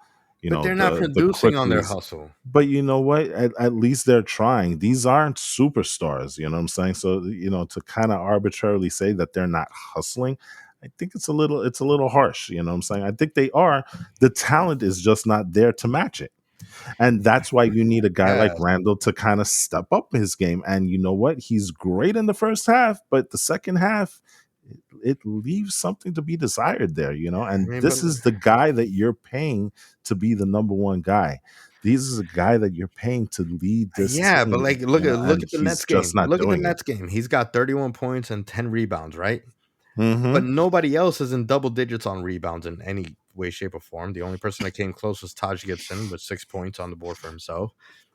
they're not the producing on their quickies. hustle. But you know what? At least they're trying. These aren't superstars, you know what I'm saying? So, to kind of arbitrarily say that they're not hustling, I think it's a little harsh, you know what I'm saying? I think they are. The talent is just not there to match it. And that's why you need a guy like Yeah, Randall to kind of step up his game. And you know what? He's great in the first half, but the second half, it leaves something to be desired there, I and mean, but this is the guy that you're paying to be the number one guy. This is a guy that you're paying to lead this yeah, but team, like look and at the he's Nets just game. not Look at the doing it. Nets game. He's got 31 points and 10 rebounds, right? But Hmm. nobody else is in double digits on rebounds in any way, shape, or form. The only person that came close was Taj Gibson with 6 points on the board for himself.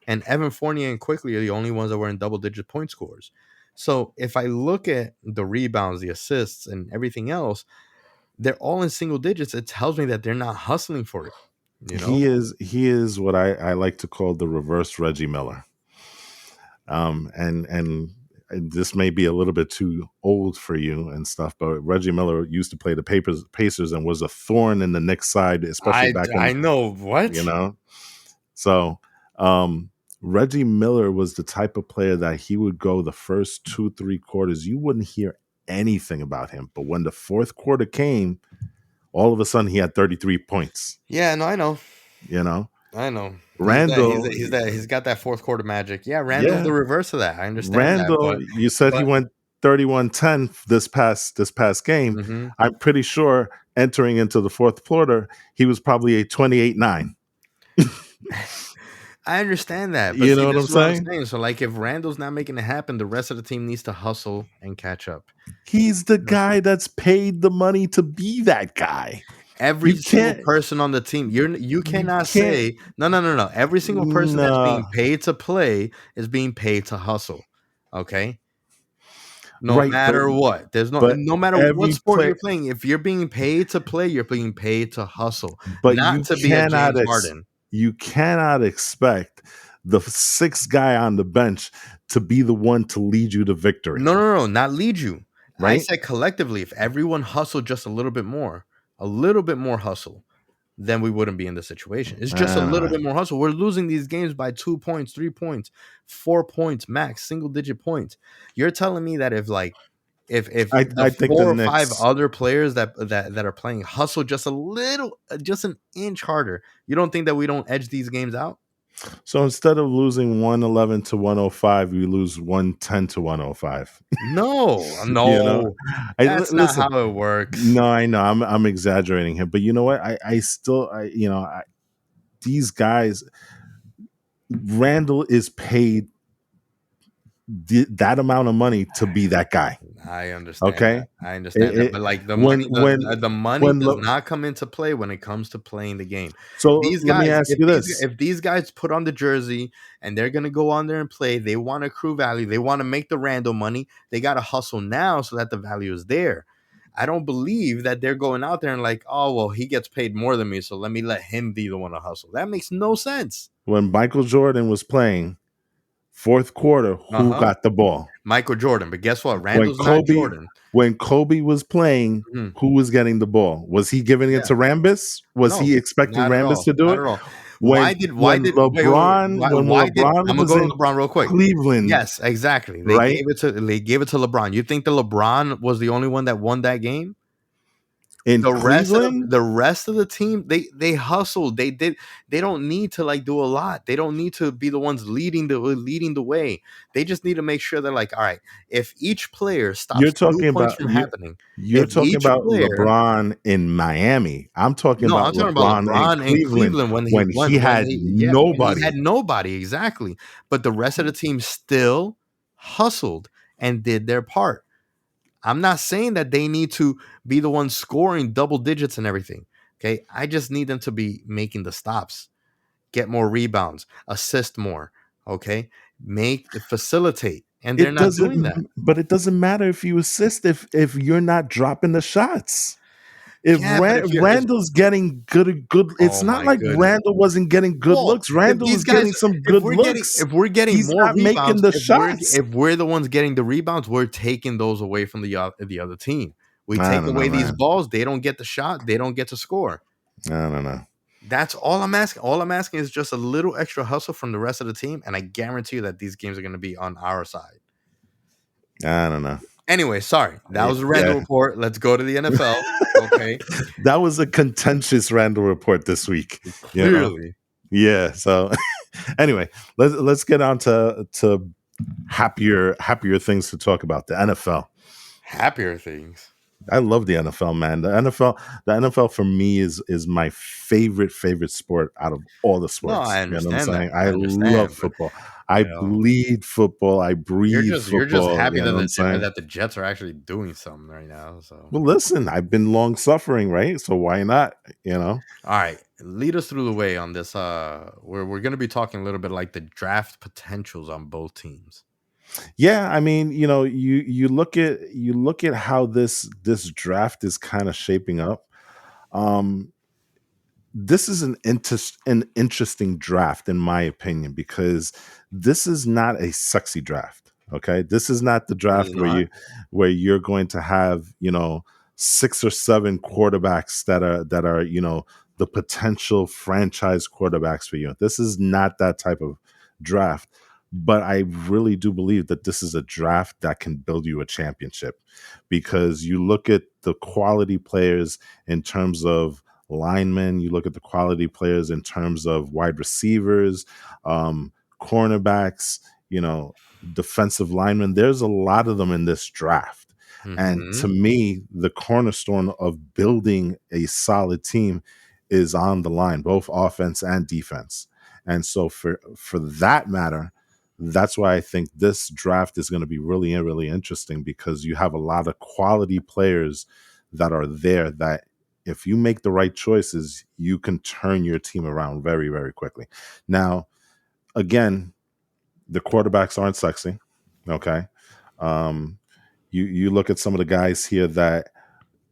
And Evan Fournier and Quickly are the only ones that were in double digit point scores. So if I look at the rebounds, the assists, and everything else, they're all in single digits. It tells me that they're not hustling for it, you know? He is what I like to call the reverse Reggie Miller. And this may be a little bit too old for you and stuff, but Reggie Miller used to play the Pacers and was a thorn in the Knicks side, especially back I in, know you what. know. So Reggie Miller was the type of player that he would go the first 2-3 quarters. You wouldn't hear anything about him. But when the fourth quarter came, all of a sudden he had 33 points. Yeah, no, I know. You know, I know. Randall, He's got that fourth quarter magic. Yeah, Randall's yeah, the reverse of that. I understand that, Randall, you said he but went 31-10 this past game. mhm. I'm pretty sure entering into the fourth quarter, he was probably a 28-9. I understand that, but You see, know what this I'm is what I'm saying? saying. So, like, if Randall's not making it happen, the rest of the team needs to hustle and catch up. He's the You know? guy that's paid the money to be that guy. Every You single can't person on the team, you you cannot can't say no, no, no, no. Every single person that's nah, being paid to play is being paid to hustle. Okay, no right, matter what. There's but no matter what every sport play you're playing. If you're being paid to play, you're being paid to hustle, but not to be a James Harden. you cannot expect the sixth guy on the bench to be the one to lead you to victory, No, no, no, not lead you. I right? said collectively, if everyone hustled just a little bit more hustle, then we wouldn't be in this situation. It's just a little Uh, bit more hustle. We're losing these games by 2 points, 3 points, 4 points max, single digit points. You're telling me that if the I think the four or five Knicks. other players that are playing hustle just a little, just an inch harder, you don't think that we don't edge these games out? So instead of losing 111 to 105, we lose 110 to 105. No, you know, no, I that's not listen. how it works. No, I know I'm exaggerating here, but you know what? I still, these guys, Randall is paid that amount of money to be that guy. I understand Okay, that. I understand that. it, But like the when money, when the money when does lo- not come into play when it comes to playing the game. so These let me guys, ask you this. if these guys put on the jersey and they're gonna go on there and play, they want to accrue value. They want to make the Randall money. They got to hustle now so that the value is there. I don't believe that they're going out there and like, oh, well, he gets paid more than me, so let me let him be the one to hustle. That makes no sense. When Michael Jordan was playing fourth quarter, who got the ball? Michael Jordan. But guess what? When Randall's not Kobe Jordan. when Kobe was playing, who was getting the ball? Was he giving it Yeah. to Rambis? Was No, he expecting not at Rambis all. to do Not it? at all. When Why did wait, wait, wait. When Why did LeBron I'm gonna was go to in LeBron real quick. Cleveland, Yes, exactly. right? They gave it to LeBron. You think the LeBron was the only one that won that game? In Cleveland, The rest of the team, they hustled. They don't need to like do a lot. They don't need to be the ones leading the way. They just need to make sure they're like, all right, if each player you're stops two talking points about from happening, you're if talking each about player LeBron in Miami. I'm talking no, about I'm talking about LeBron in LeBron in Cleveland Cleveland when he had when he nobody. had nobody, exactly. But the rest of the team still hustled and did their part. I'm not saying that they need to be the ones scoring double digits and everything. Okay. I just need them to be making the stops, get more rebounds, assist more. Okay. Facilitate. And they're It not doing that. doesn't, but it doesn't matter if you assist if you're not dropping the shots. If Yeah, but if you're, if, Randall's getting good, it's oh not my like goodness. Randall wasn't getting good Well, looks. if Randall these was guys, getting some good looks. if we're getting He's more not making rebounds, the shots. if we're the ones getting the rebounds, we're taking those away from the other team. We I take don't know, away these man. balls, they don't get the shot, they don't get to score. I don't know. That's all I'm asking. All I'm asking is just a little extra hustle from the rest of the team, and I guarantee you that these games are going to be on our side. I don't know. Anyway, sorry, that was a Yeah. random report. Let's go to the NFL. Okay, That was a contentious Randall report this week. You know? clearly Yeah. So anyway, let's get on to happier things to talk about. The NFL. happier things. I love the NFL, man. The NFL for me is my favorite sport out of all the No, I sports. You know what I'm understand that. saying? I I love understand, but football. I you know. bleed football. I breathe You're just football. happy You know what I'm saying? that the Jets are actually doing something right now. So, Well, listen, I've been long suffering, right? So why not? You know? all right, lead us through the way on this. We're going to be talking a little bit like the draft potentials on both teams. Yeah, I mean, you look at how this draft is kind of shaping up. Um, this is an interesting draft in my opinion because this is not a sexy draft. Okay, this is not the It is draft not. where you're going to have six or seven quarterbacks that are the potential franchise quarterbacks for you. This is not that type of draft. But I really do believe that this is a draft that can build you a championship because you look at the quality players in terms of linemen. You look at the quality players in terms of wide receivers, cornerbacks, defensive linemen. There's a lot of them in this draft. And to Mm-hmm. me, the cornerstone of building a solid team is on the line, both offense and defense. And so for that matter, that's why I think this draft is going to be really interesting because you have a lot of quality players that are there that if you make the right choices, you can turn your team around very quickly. Now, again, the quarterbacks aren't sexy. Okay. Um, you look at some of the guys here that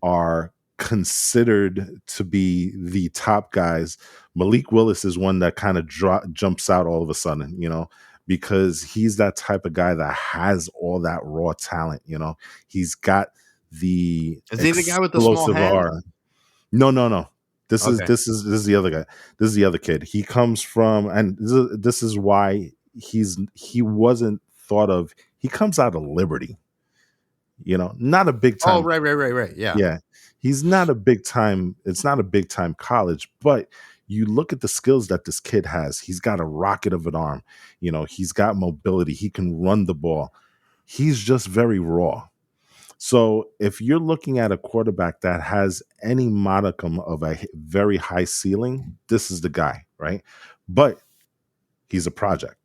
are considered to be the top guys. Malik Willis is one that kind of jumps out all of a sudden, because he's that type of guy that has all that raw talent. He's got the Is he the guy with the small explosive hands? arm. No. Okay. This is the other guy. This is the other kid. He comes from, and this is why he wasn't thought of. He comes out of Liberty. Not a big Oh, time. right. Yeah. Yeah, he's not a big time. It's not a big time college, but you look at the skills that this kid has. He's got a rocket of an arm. He's got mobility. He can run the ball. He's just very raw. So if you're looking at a quarterback that has any modicum of a very high ceiling, this is the guy, right? But he's a project.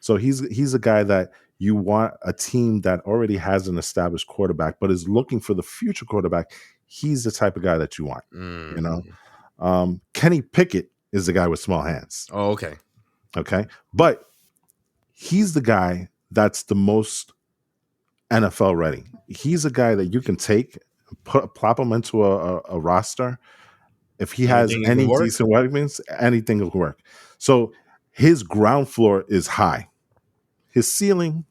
So he's a guy that you want a team that already has an established quarterback, but is looking for the future quarterback. He's the type of guy that you want. Mm. Kenny Pickett is the guy with small hands. Oh, okay. Okay, but he's the guy that's the most NFL ready. He's a guy that you can take, plop him into a roster. If he And you has think it can any work? decent weapons, anything will work. So his ground floor is high. His ceiling,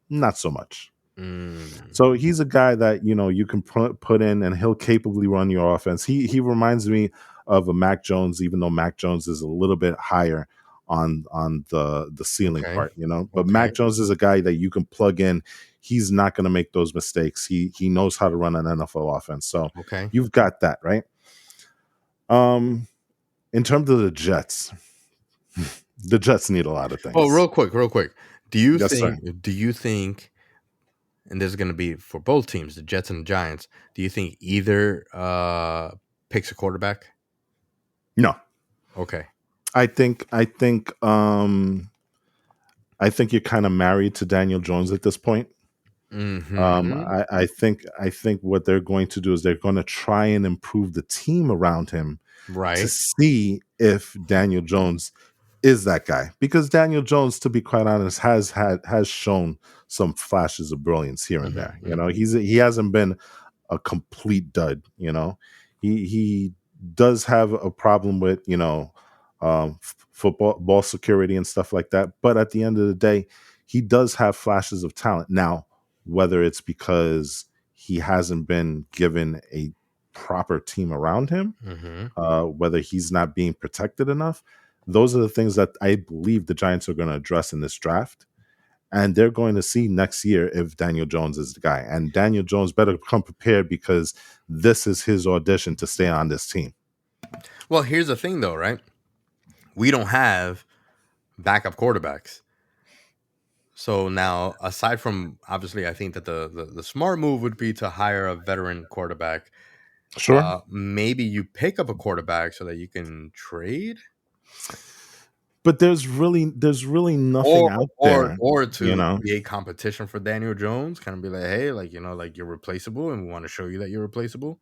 not so much. Mm, So he's a guy that you can put in, and he'll capably run your offense. He reminds me of a Mac Jones, even though Mac Jones is a little bit higher on the ceiling okay. part. But Okay. Mac Jones is a guy that you can plug in. He's not going to make those mistakes. He knows how to run an NFL offense. So Okay. you've got that right. In terms of the Jets, the Jets need a lot of Well, things. real quick. Do you Yes, sir. think? Do you think? And this is going to be for both teams, the Jets and the Giants. Do you think either picks a quarterback? No, Okay. I think you're kind of married to Daniel Jones at this point. Mm-hmm. I think what they're going to do is they're going to try and improve the team around him to Right. see if Daniel Jones is that guy. Because Daniel Jones, to be quite honest, has shown some flashes of brilliance here and there. Mm-hmm, mm-hmm. He hasn't been a complete dud. He does have a problem with football ball security and stuff like that. But at the end of the day, he does have flashes of talent. Now, whether it's because he hasn't been given a proper team around him, Mm-hmm. whether he's not being protected enough, those are the things that I believe the Giants are going to address in this draft. And they're going to see next year if Daniel Jones is the guy. And Daniel Jones better come prepared because this is his audition to stay on this team. Well, here's the thing, though, right? We don't have backup quarterbacks. So now, aside from obviously, I think that the smart move would be to hire a veteran quarterback. Sure. Maybe you pick up a quarterback so that you can trade, But there's really nothing out there, or you to know. create competition for Daniel Jones. Kind of be like, hey, like like you're replaceable, and we want to show you that you're replaceable.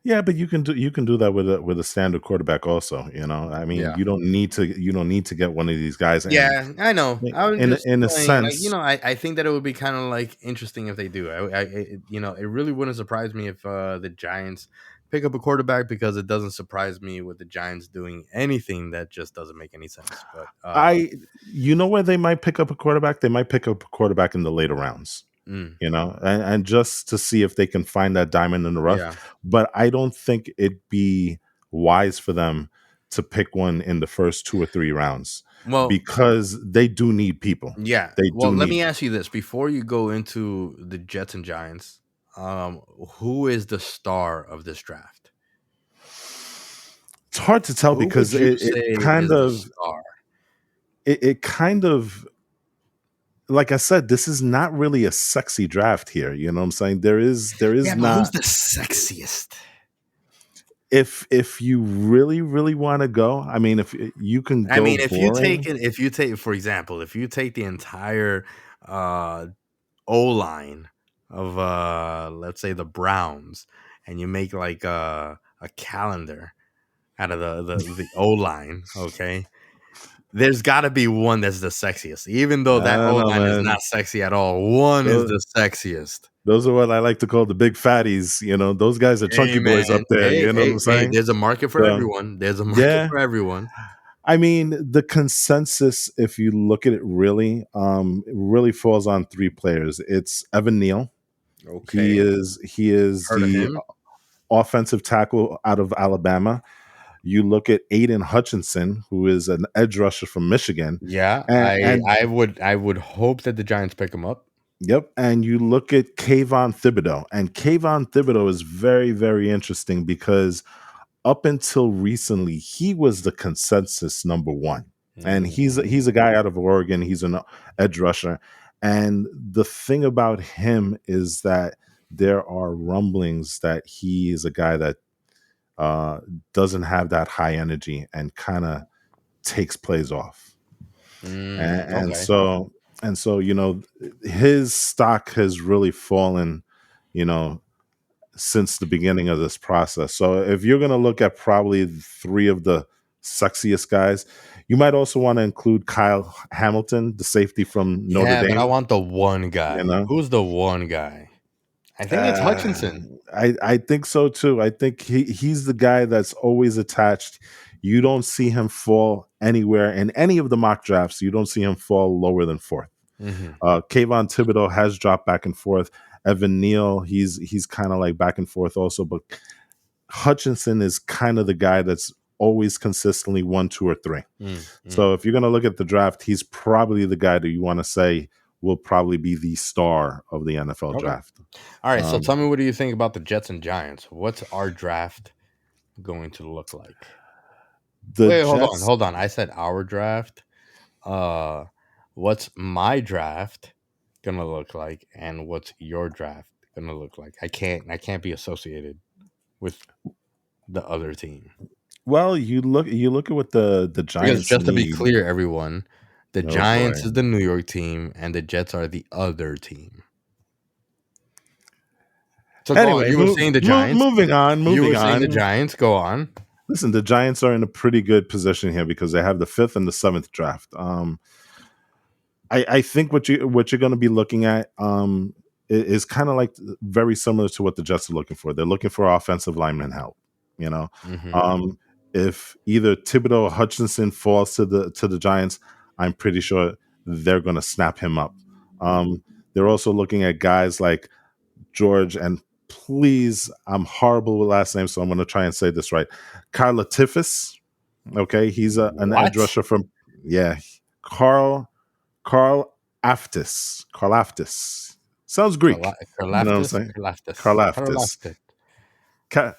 Yeah, but you can do that with a standard quarterback also. I mean, Yeah. you don't need to get one of these guys. And Yeah, I know. I'm in just in a saying, like, sense, I think that it would be kind of like interesting if they do. It really wouldn't surprise me if the Giants pick up a quarterback because it doesn't surprise me with the Giants doing anything that just doesn't make any sense. But I you know where they might pick up a quarterback. They might pick up a quarterback in the later rounds. mm, And just to see if they can find that diamond in the rough. yeah, But I don't think it'd be wise for them to pick one in the first 2 or 3 rounds well, because they do need people. yeah. They Well, do let need me people. ask you this before you go into the Jets and Giants. Who is the star of this draft? It's hard to tell Who would because you it say kind is the of star? it kind of like I said, this is not really a sexy draft here. You know what I'm saying? There is Yeah, but who's not. the sexiest? If you really really want to go, I mean, if you can I go mean, boring. if you take, for example, if you take the entire uh, O line of let's say the Browns, and you make like a calendar out of the O line, okay, there's got to be one that's the sexiest, even though I that don't O know, line is man. not sexy at all. One is Those, the sexiest. those are what I like to call the big fatties. Those guys are chunky Hey man, boys up there. hey You know what hey I'm hey, saying? there's a market for So everyone. There's a market yeah, for everyone. I mean, the consensus, if you look at it it really falls on 3 players. It's Evan Neal. He Okay, is he is heard of the him? offensive tackle out of Alabama. You look at Aiden Hutchinson, who is an edge rusher from Michigan, Yeah, and I would hope that the Giants pick him up. yep, and you look at Kayvon Thibodeau, and Kayvon Thibodeau is very, very interesting because up until recently, he was the consensus number one, and he's a guy out of Oregon. He's an edge rusher, and the thing about him is that there are rumblings that he is a guy that uh, doesn't have that high energy and kind of takes plays off, and, and Okay. so and so his stock has really fallen, you know, since the beginning of this process. So if you're going to look at probably 3 of the sexiest guys, you might also want to include Kyle Hamilton, the safety from Notre Yeah, but I Dame. want the one You guy. know, Who's the one guy? I think it's Uh, Hutchinson. I think so too. I think he's the guy that's always attached. You don't see him fall anywhere in any of the mock drafts. You don't see him fall lower than fourth. Hmm. Kayvon Thibodeau has dropped back and forth. Evan Neal, he's kind of like back and forth also, but Hutchinson is kind of the guy that's always consistently one, two, or three. Mm-hmm. So if you're going to look at the draft, he's probably the guy that you want to say will probably be the star of the NFL Okay. draft. All right. So Um, tell me, what do you think about the Jets and Giants? What's our draft going to look like? the Wait, Jets, hold on. I said our draft. Uh, what's my draft gonna look like, and what's your draft gonna look like? I can't be associated with the other team, well, you look at what the because Giants just to be need. clear, everyone, the Oh boy. Giants is the New York team, and the Jets are the other team. So go on. Anyway, You were saying the Giants. moving on, You moving were saying the on. Giants. Go on. Listen, the Giants are in a pretty good position here because they have the fifth and the seventh draft. I think what you're going to be looking at is kind of like very similar to what the Jets are looking for. They're looking for offensive lineman help. You know, Hmm. um, if either Thibodeau or Hutchinson falls to the Giants, I'm pretty sure they're going to snap him up. They're also looking at guys like George, and please, I'm horrible with last names, so I'm going to try and say this right. Carla Tiffus. Okay, he's an edge What? rusher from yeah, Carl Carl Aftis. Carl Aftis. Sounds Greek. You know what I'm Karlaftis, saying? Carl Karlaftis, Aftis. Karlaftis,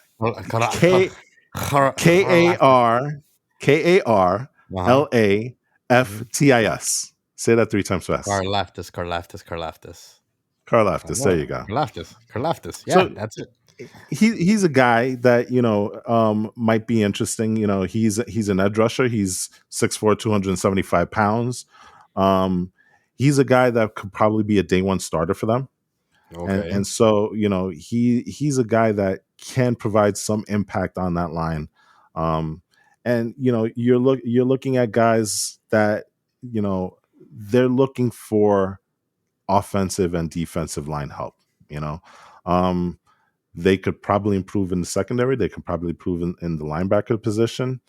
Ka- K K A Karlaftis. R Uh-huh. Mhm. KARLAFTIS. Say that three times fast. Karlaftis, Karlaftis, Karlaftis. Carl I Aftis. There know. you go. Karlaftis, Karlaftis. Yeah, So that's it. he's a guy that might be interesting. He's an edge rusher. He's 6'4", 275 pounds. Um, he's a guy that could probably be a day one starter for them. and Okay. and so he's a guy that can provide some impact on that line. And you're looking at guys that you know they're looking for offensive and defensive line help. you know um they could probably improve in the secondary. They could probably improve in the linebacker position.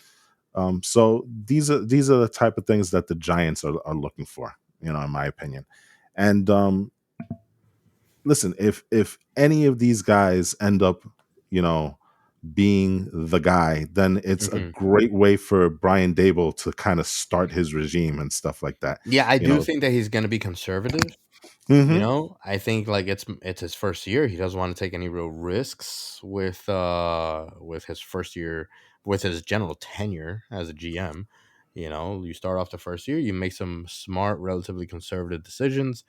So these are the type of things that the Giants are looking for, in my opinion. And listen, if any of these guys end up, you know, being the guy, then it's a Hmm. great way for Brian Dable to kind of start his regime and stuff like that. Yeah, I You do know. think that he's going to be conservative. Hmm. I think like it's his first year. He doesn't want to take any real risks with his first year, with his general tenure as a GM. You start off the first year, you make some smart, relatively conservative decisions,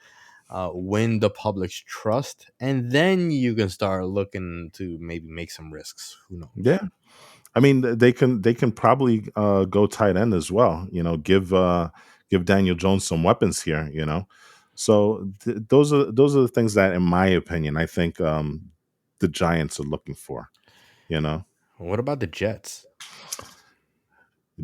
win the public's trust, and then you can start looking to maybe make some risks. Who knows? Yeah. I mean, they can probably go tight end as well. Give Daniel Jones some weapons here. So those are the things that, in my opinion, I think the Giants are looking for. You know, What about the Jets?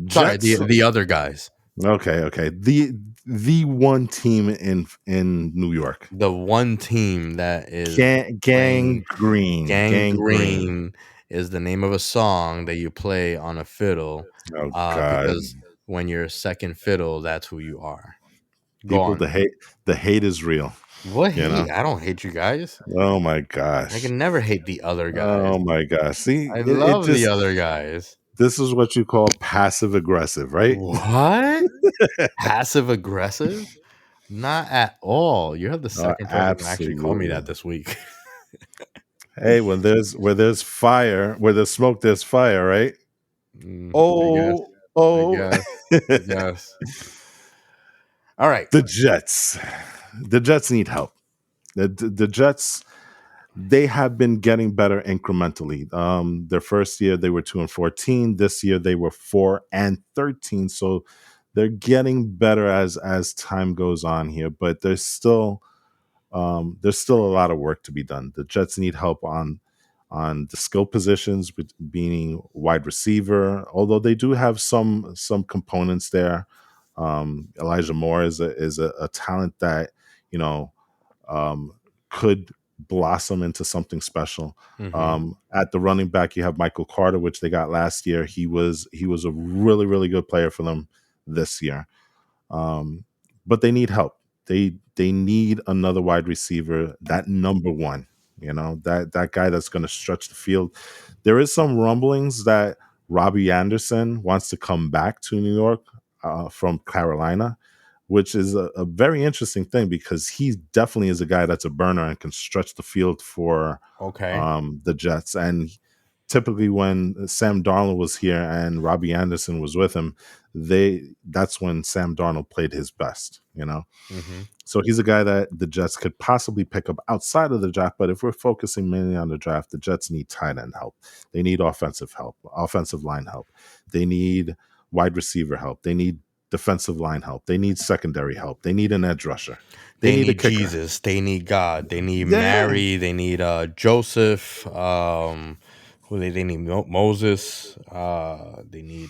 Sorry, Jets. the other guys. Okay, okay. The one team in New York. The one team that is Gang playing Green. Gang Green. Gangrene is the name of a song that you play on a fiddle, Oh God. because when you're second fiddle, that's who you are. Go People, on. the hate is real, What you know? hate? I don't hate you guys. Oh my I gosh. can never hate the other guys. Oh my gosh. See, I it love the just other guys. this is what you call passive aggressive, right? What? Passive aggressive? Not at all. You're the second person to actually call me Absolutely. that this week. Hey, when there's fire, where there's smoke, there's fire, right? I guess. Oh, I oh. guess. I guess. All right. The Jets. The Jets need help. The Jets, they have been getting better incrementally. Their first year they were 2-14. This year they were 4-13. So they're getting better as time goes on here, but there's still a lot of work to be done. The Jets need help on the skill positions, being wide receiver. Although they do have some components there. Elijah Moore is a talent that you know um, could blossom into something special. Mm-hmm. At the running back, you have Michael Carter, which they got last year. He was a really really good player for them this year. Um, but they need help. They need another wide receiver, that number one. That guy that's going to stretch the field. There is some rumblings that Robbie Anderson wants to come back to New York from Carolina, which is a very interesting thing because he definitely is a guy that's a burner and can stretch the field for Okay. the Jets. And typically, when Sam Darnold was here and Robbie Anderson was with him, that's when Sam Darnold played his best. Mm-hmm. So he's a guy that the Jets could possibly pick up outside of the draft. But if we're focusing mainly on the draft, the Jets need tight end help. They need offensive help, offensive line help. They need wide receiver help. They need defensive line help. They need secondary help. They need an edge rusher. They They need a need kicker. Jesus. They need God. They need Yeah. Mary. They need Joseph. Who they need Moses. They need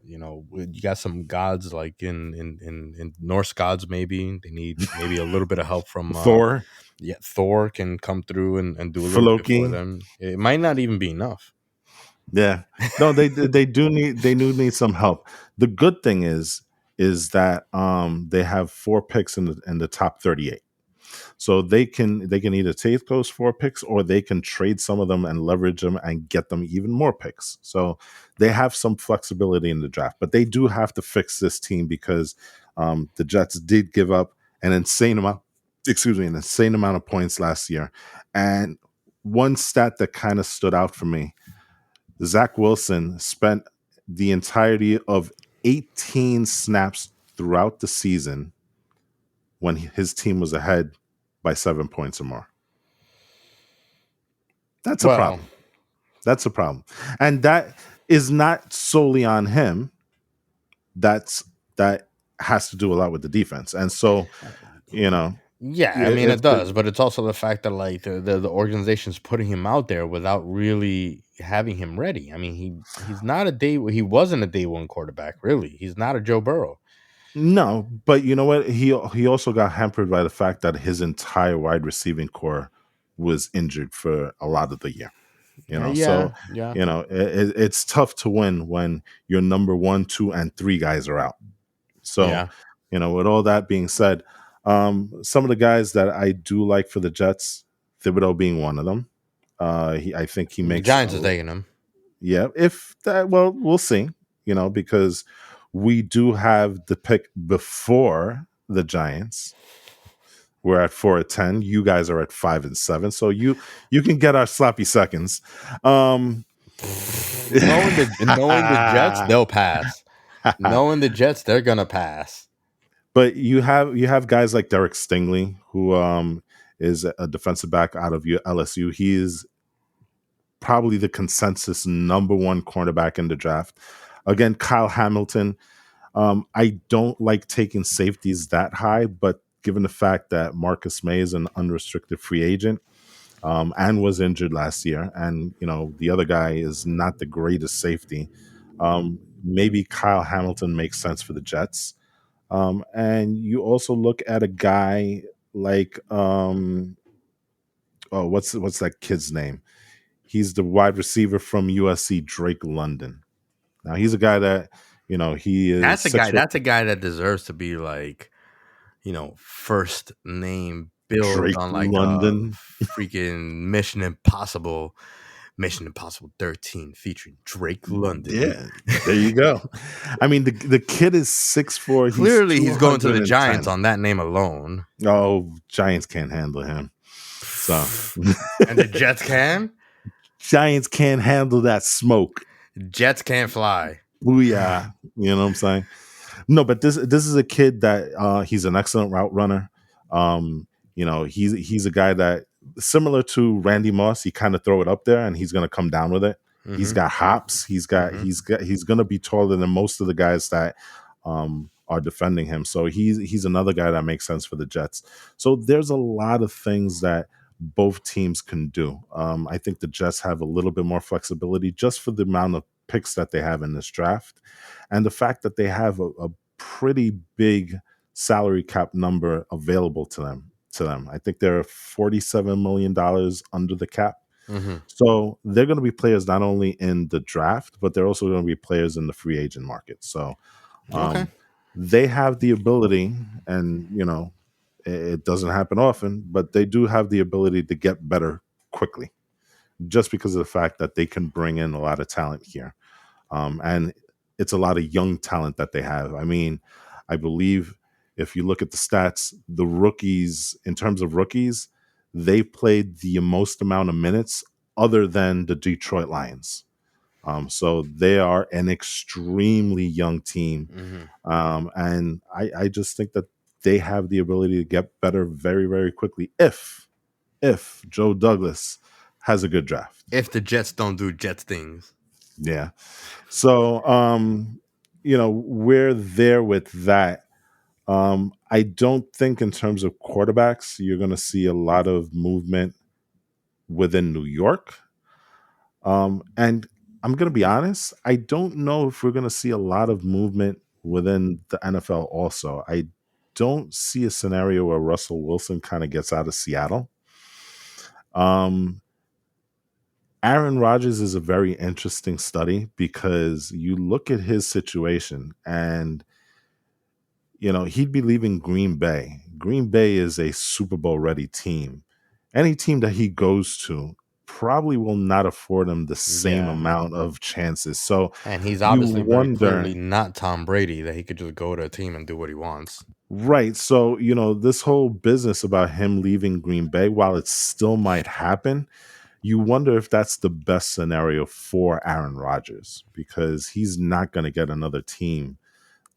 you got some gods like in Norse gods maybe. They need maybe a little bit of help from Thor, yeah, Thor can come through and do a little bit for Floki. them. It might not even be enough. Yeah. No, they do need some help. The good thing is that they have 4 picks in the top 38. So they can either take those 4 picks or they can trade some of them and leverage them and get them even more picks. So they have some flexibility in the draft, but they do have to fix this team because the Jets did give up an insane amount, an insane amount of points last year. And one stat that kind of stood out for me: Zach Wilson spent the entirety of 18 snaps throughout the season when his team was ahead by 7 points or more. That's a Well, problem. That's a problem. And that is not solely on him. That has to do a lot with the defense. And so, you know, yeah, I mean if it does, but it's also the fact that like the organization's putting him out there without really having him ready. I mean he's not he wasn't a day one quarterback really. He's not a Joe Burrow. no, but you know what? He also got hampered by the fact that his entire wide receiving core was injured for a lot of the year. Yeah, So yeah, it's tough to win when your number 1, 2, and 3 guys are out. So yeah. with all that being said, some of the guys that I do like for the Jets, Thibodeau being one of them. I think he The makes Giants is taking him. yeah. If that, well, we'll see. Because we do have the pick before the Giants. We're at 4-10. You guys are at 5-7. So you can get our sloppy seconds. Knowing the Jets, they'll pass. Knowing the Jets, they're gonna pass. But you have guys like Derek Stingley, who is a defensive back out of LSU. He is probably the consensus number one cornerback in the draft. Again, Kyle Hamilton. I don't like taking safeties that high, but given the fact that Marcus May is an unrestricted free agent and was injured last year, and the other guy is not the greatest safety, maybe Kyle Hamilton makes sense for the Jets. And you also look at a guy like oh, what's that kid's name? He's the wide receiver from USC, Drake London. Now he's a guy that he is That's a guy. 6 foot. That's a guy that deserves to be like, first name build Drake on like a London. freaking Mission Impossible 13 featuring Drake London. Yeah, there you go. I mean, the kid is 6'4". He's Clearly, he's going to the Giants 210. on that name alone. Oh, Giants can't handle him. So And the Jets can. Giants can't handle that smoke. Jets can't fly. Booyah. You know what I'm saying? No, but this is a kid that he's an excellent route runner. He's a guy that, similar to Randy Moss, he kind of throw it up there and he's gonna come down with it. He's Mm-hmm. got hops. He's gonna be taller than most of the guys that are defending him. So he's another guy that makes sense for the Jets. So there's a lot of things that both teams can do. I think the Jets have a little bit more flexibility just for the amount of picks that they have in this draft, and the fact that they have a pretty big salary cap number available to them. to them. I think they're $47 million under the cap. Mm-hmm. So they're going to be players not only in the draft, but they're also going to be players in the free agent market. So Okay. um, they have the ability, and it doesn't happen often, but they do have the ability to get better quickly, just because of the fact that they can bring in a lot of talent here. And it's a lot of young talent that they have. I mean, I believe if you look at the stats, the rookies, in terms of rookies, they played the most amount of minutes other than the Detroit Lions. So they are an extremely young team. Mm-hmm. And I just think that they have the ability to get better very, very quickly if Joe Douglas has a good draft. If the Jets don't do Jets things. Yeah. So, we're there with that. I don't think in terms of quarterbacks, you're going to see a lot of movement within New York. And I'm going to be honest, I don't know if we're going to see a lot of movement within the NFL also. I don't see a scenario where Russell Wilson kind of gets out of Seattle. Um, Aaron Rodgers is a very interesting study because you look at his situation and he'd be leaving Green Bay. Green Bay is a Super Bowl ready team. Any team that he goes to probably will not afford him the same Yeah. amount of chances. So And he's you obviously very wonder, clearly not Tom Brady that he could just go to a team and do what he wants. right? So, this whole business about him leaving Green Bay, while it still might happen, you wonder if that's the best scenario for Aaron Rodgers because he's not going to get another team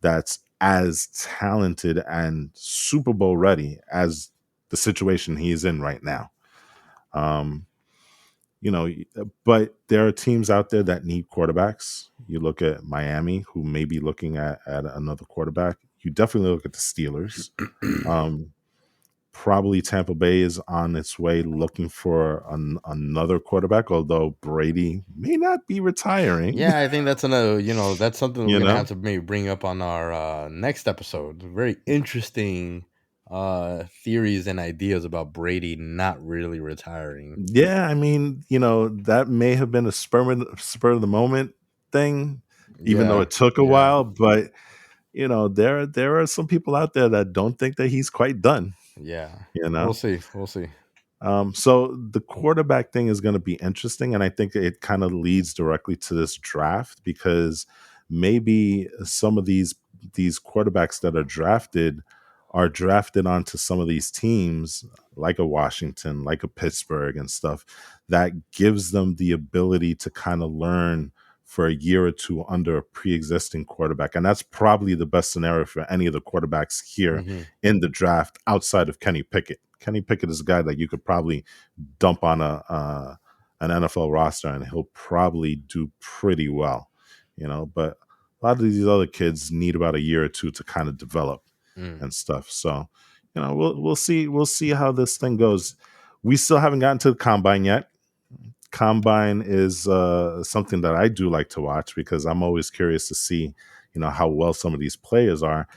that's as talented and Super Bowl ready as the situation he is in right now. Um, but there are teams out there that need quarterbacks. You look at Miami, who may be looking at another quarterback. You definitely look at the Steelers. Um, Probably Tampa Bay is on its way looking for another quarterback, although Brady may not be retiring. Yeah, I think that's another, that's something we're you gonna know, have to maybe bring up on our next episode. Very interesting theories and ideas about Brady not really retiring. Yeah, I mean, that may have been a spur of the moment thing, even though Yeah, it took a yeah. while. But there are some people out there that don't think that he's quite done. Yeah. You We'll know, see. We'll see. so the quarterback thing is going to be interesting, and I think it kind of leads directly to this draft because maybe some of these quarterbacks that are drafted onto some of these teams, like a Washington, like a Pittsburgh, and stuff that gives them the ability to kind of learn for a year or two under a pre-existing quarterback, and that's probably the best scenario for any of the quarterbacks here Hmm. in the draft outside of Kenny Pickett. Kenny Pickett is a guy that you could probably dump on an NFL roster and he'll probably do pretty well, But a lot of these other kids need about a year or two to kind of develop Mm. and stuff. So, we'll see how this thing goes. We still haven't gotten to the combine yet. Combine is something that I do like to watch because I'm always curious to see, how well some of these players are,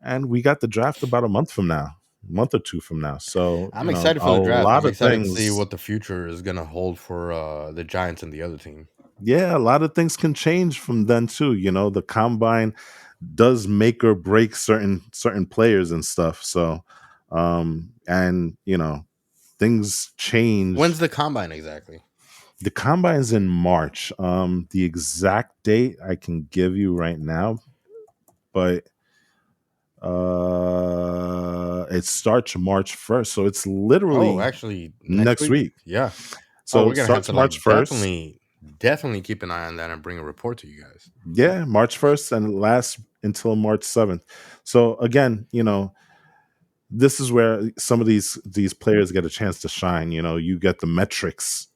and we got the draft about a month or two from now. So, I'm excited a for the draft. lot I'm of excited to see things, what the future is gonna hold for the Giants and the other team. yeah, a lot of things can change from then too. The combine does make or break certain players and stuff. So, and things When's change. the combine exactly? The combine's in March. The exact date I can give you right now, but it starts March 1st, so it's Oh, literally actually, next next week. week. Yeah. Oh, So we're it gonna have starts to March like 1st. definitely keep an eye on that and bring a report to you guys. Yeah, March 1st, and it lasts until March 7th. So again, this is where some of these players get a chance to shine. You get the metrics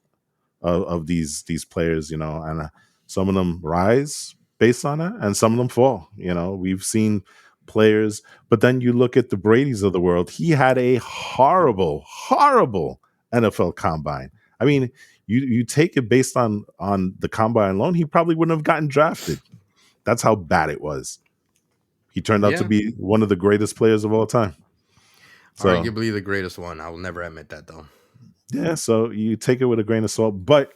of these players, and some of them rise based on it, and some of them fall. We've seen players, but then you look at the Brady's of the world. He had a horrible, horrible NFL combine. I mean, you take it based on the combine alone, he probably wouldn't have gotten drafted. That's how bad it was. He turned out to Yeah. be one of the greatest players of all time. So, arguably the greatest one. I will never admit that though. Yeah, so you take it with a grain of salt, but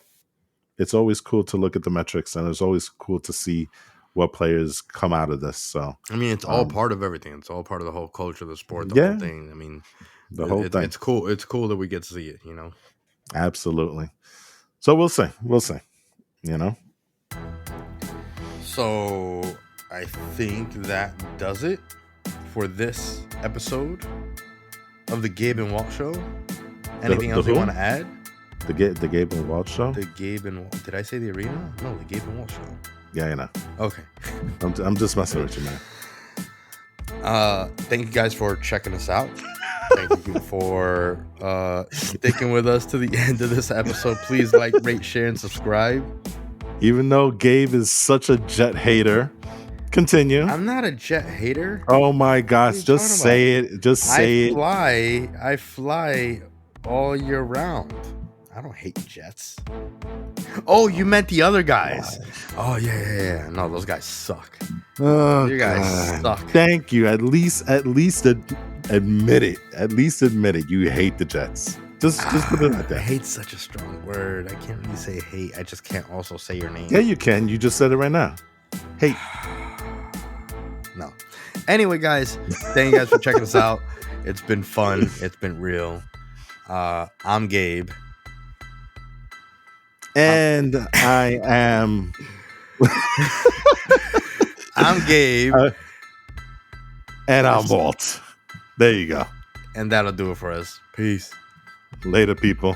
it's always cool to look at the metrics, and it's always cool to see what players come out of this. So, I mean, it's all part of everything. It's all part of the whole culture of the sport, the whole yeah, thing. I mean, the whole thing. It's cool. It's cool that we get to see it, Absolutely. So we'll see. So I think that does it for this episode of the Gabe and Walt Show. Anything else you want to add? The Gabe and Walt Show? The Gabe and Walt. Did I say the arena? No, the Gabe and Walt Show. Yeah, you know. Okay. I'm just messing with you, man. Thank you guys for checking us out. Thank you for sticking with us to the end of this episode. Please like, rate, share, and subscribe. Even though Gabe is such a Jet hater, continue. I'm not a Jet hater. Oh my gosh, just say it. Just say it. I fly all year round. I don't hate Jets. Oh, you meant the other guys. Oh, yeah. No, those guys suck. Oh, you guys suck. Thank you. At least admit it. At least admit it. You hate the Jets. Just put it like that. Hate's such a strong word. I can't really say hate. I just can't also say your name. Yeah, you can. You just said it right now. Hate. No. Anyway, guys, thank you guys for checking us out. It's been fun. It's been real. I'm Gabe. And I am. I'm Gabe. And I'm Walt. There you go. And that'll do it for us. Peace. Later, people.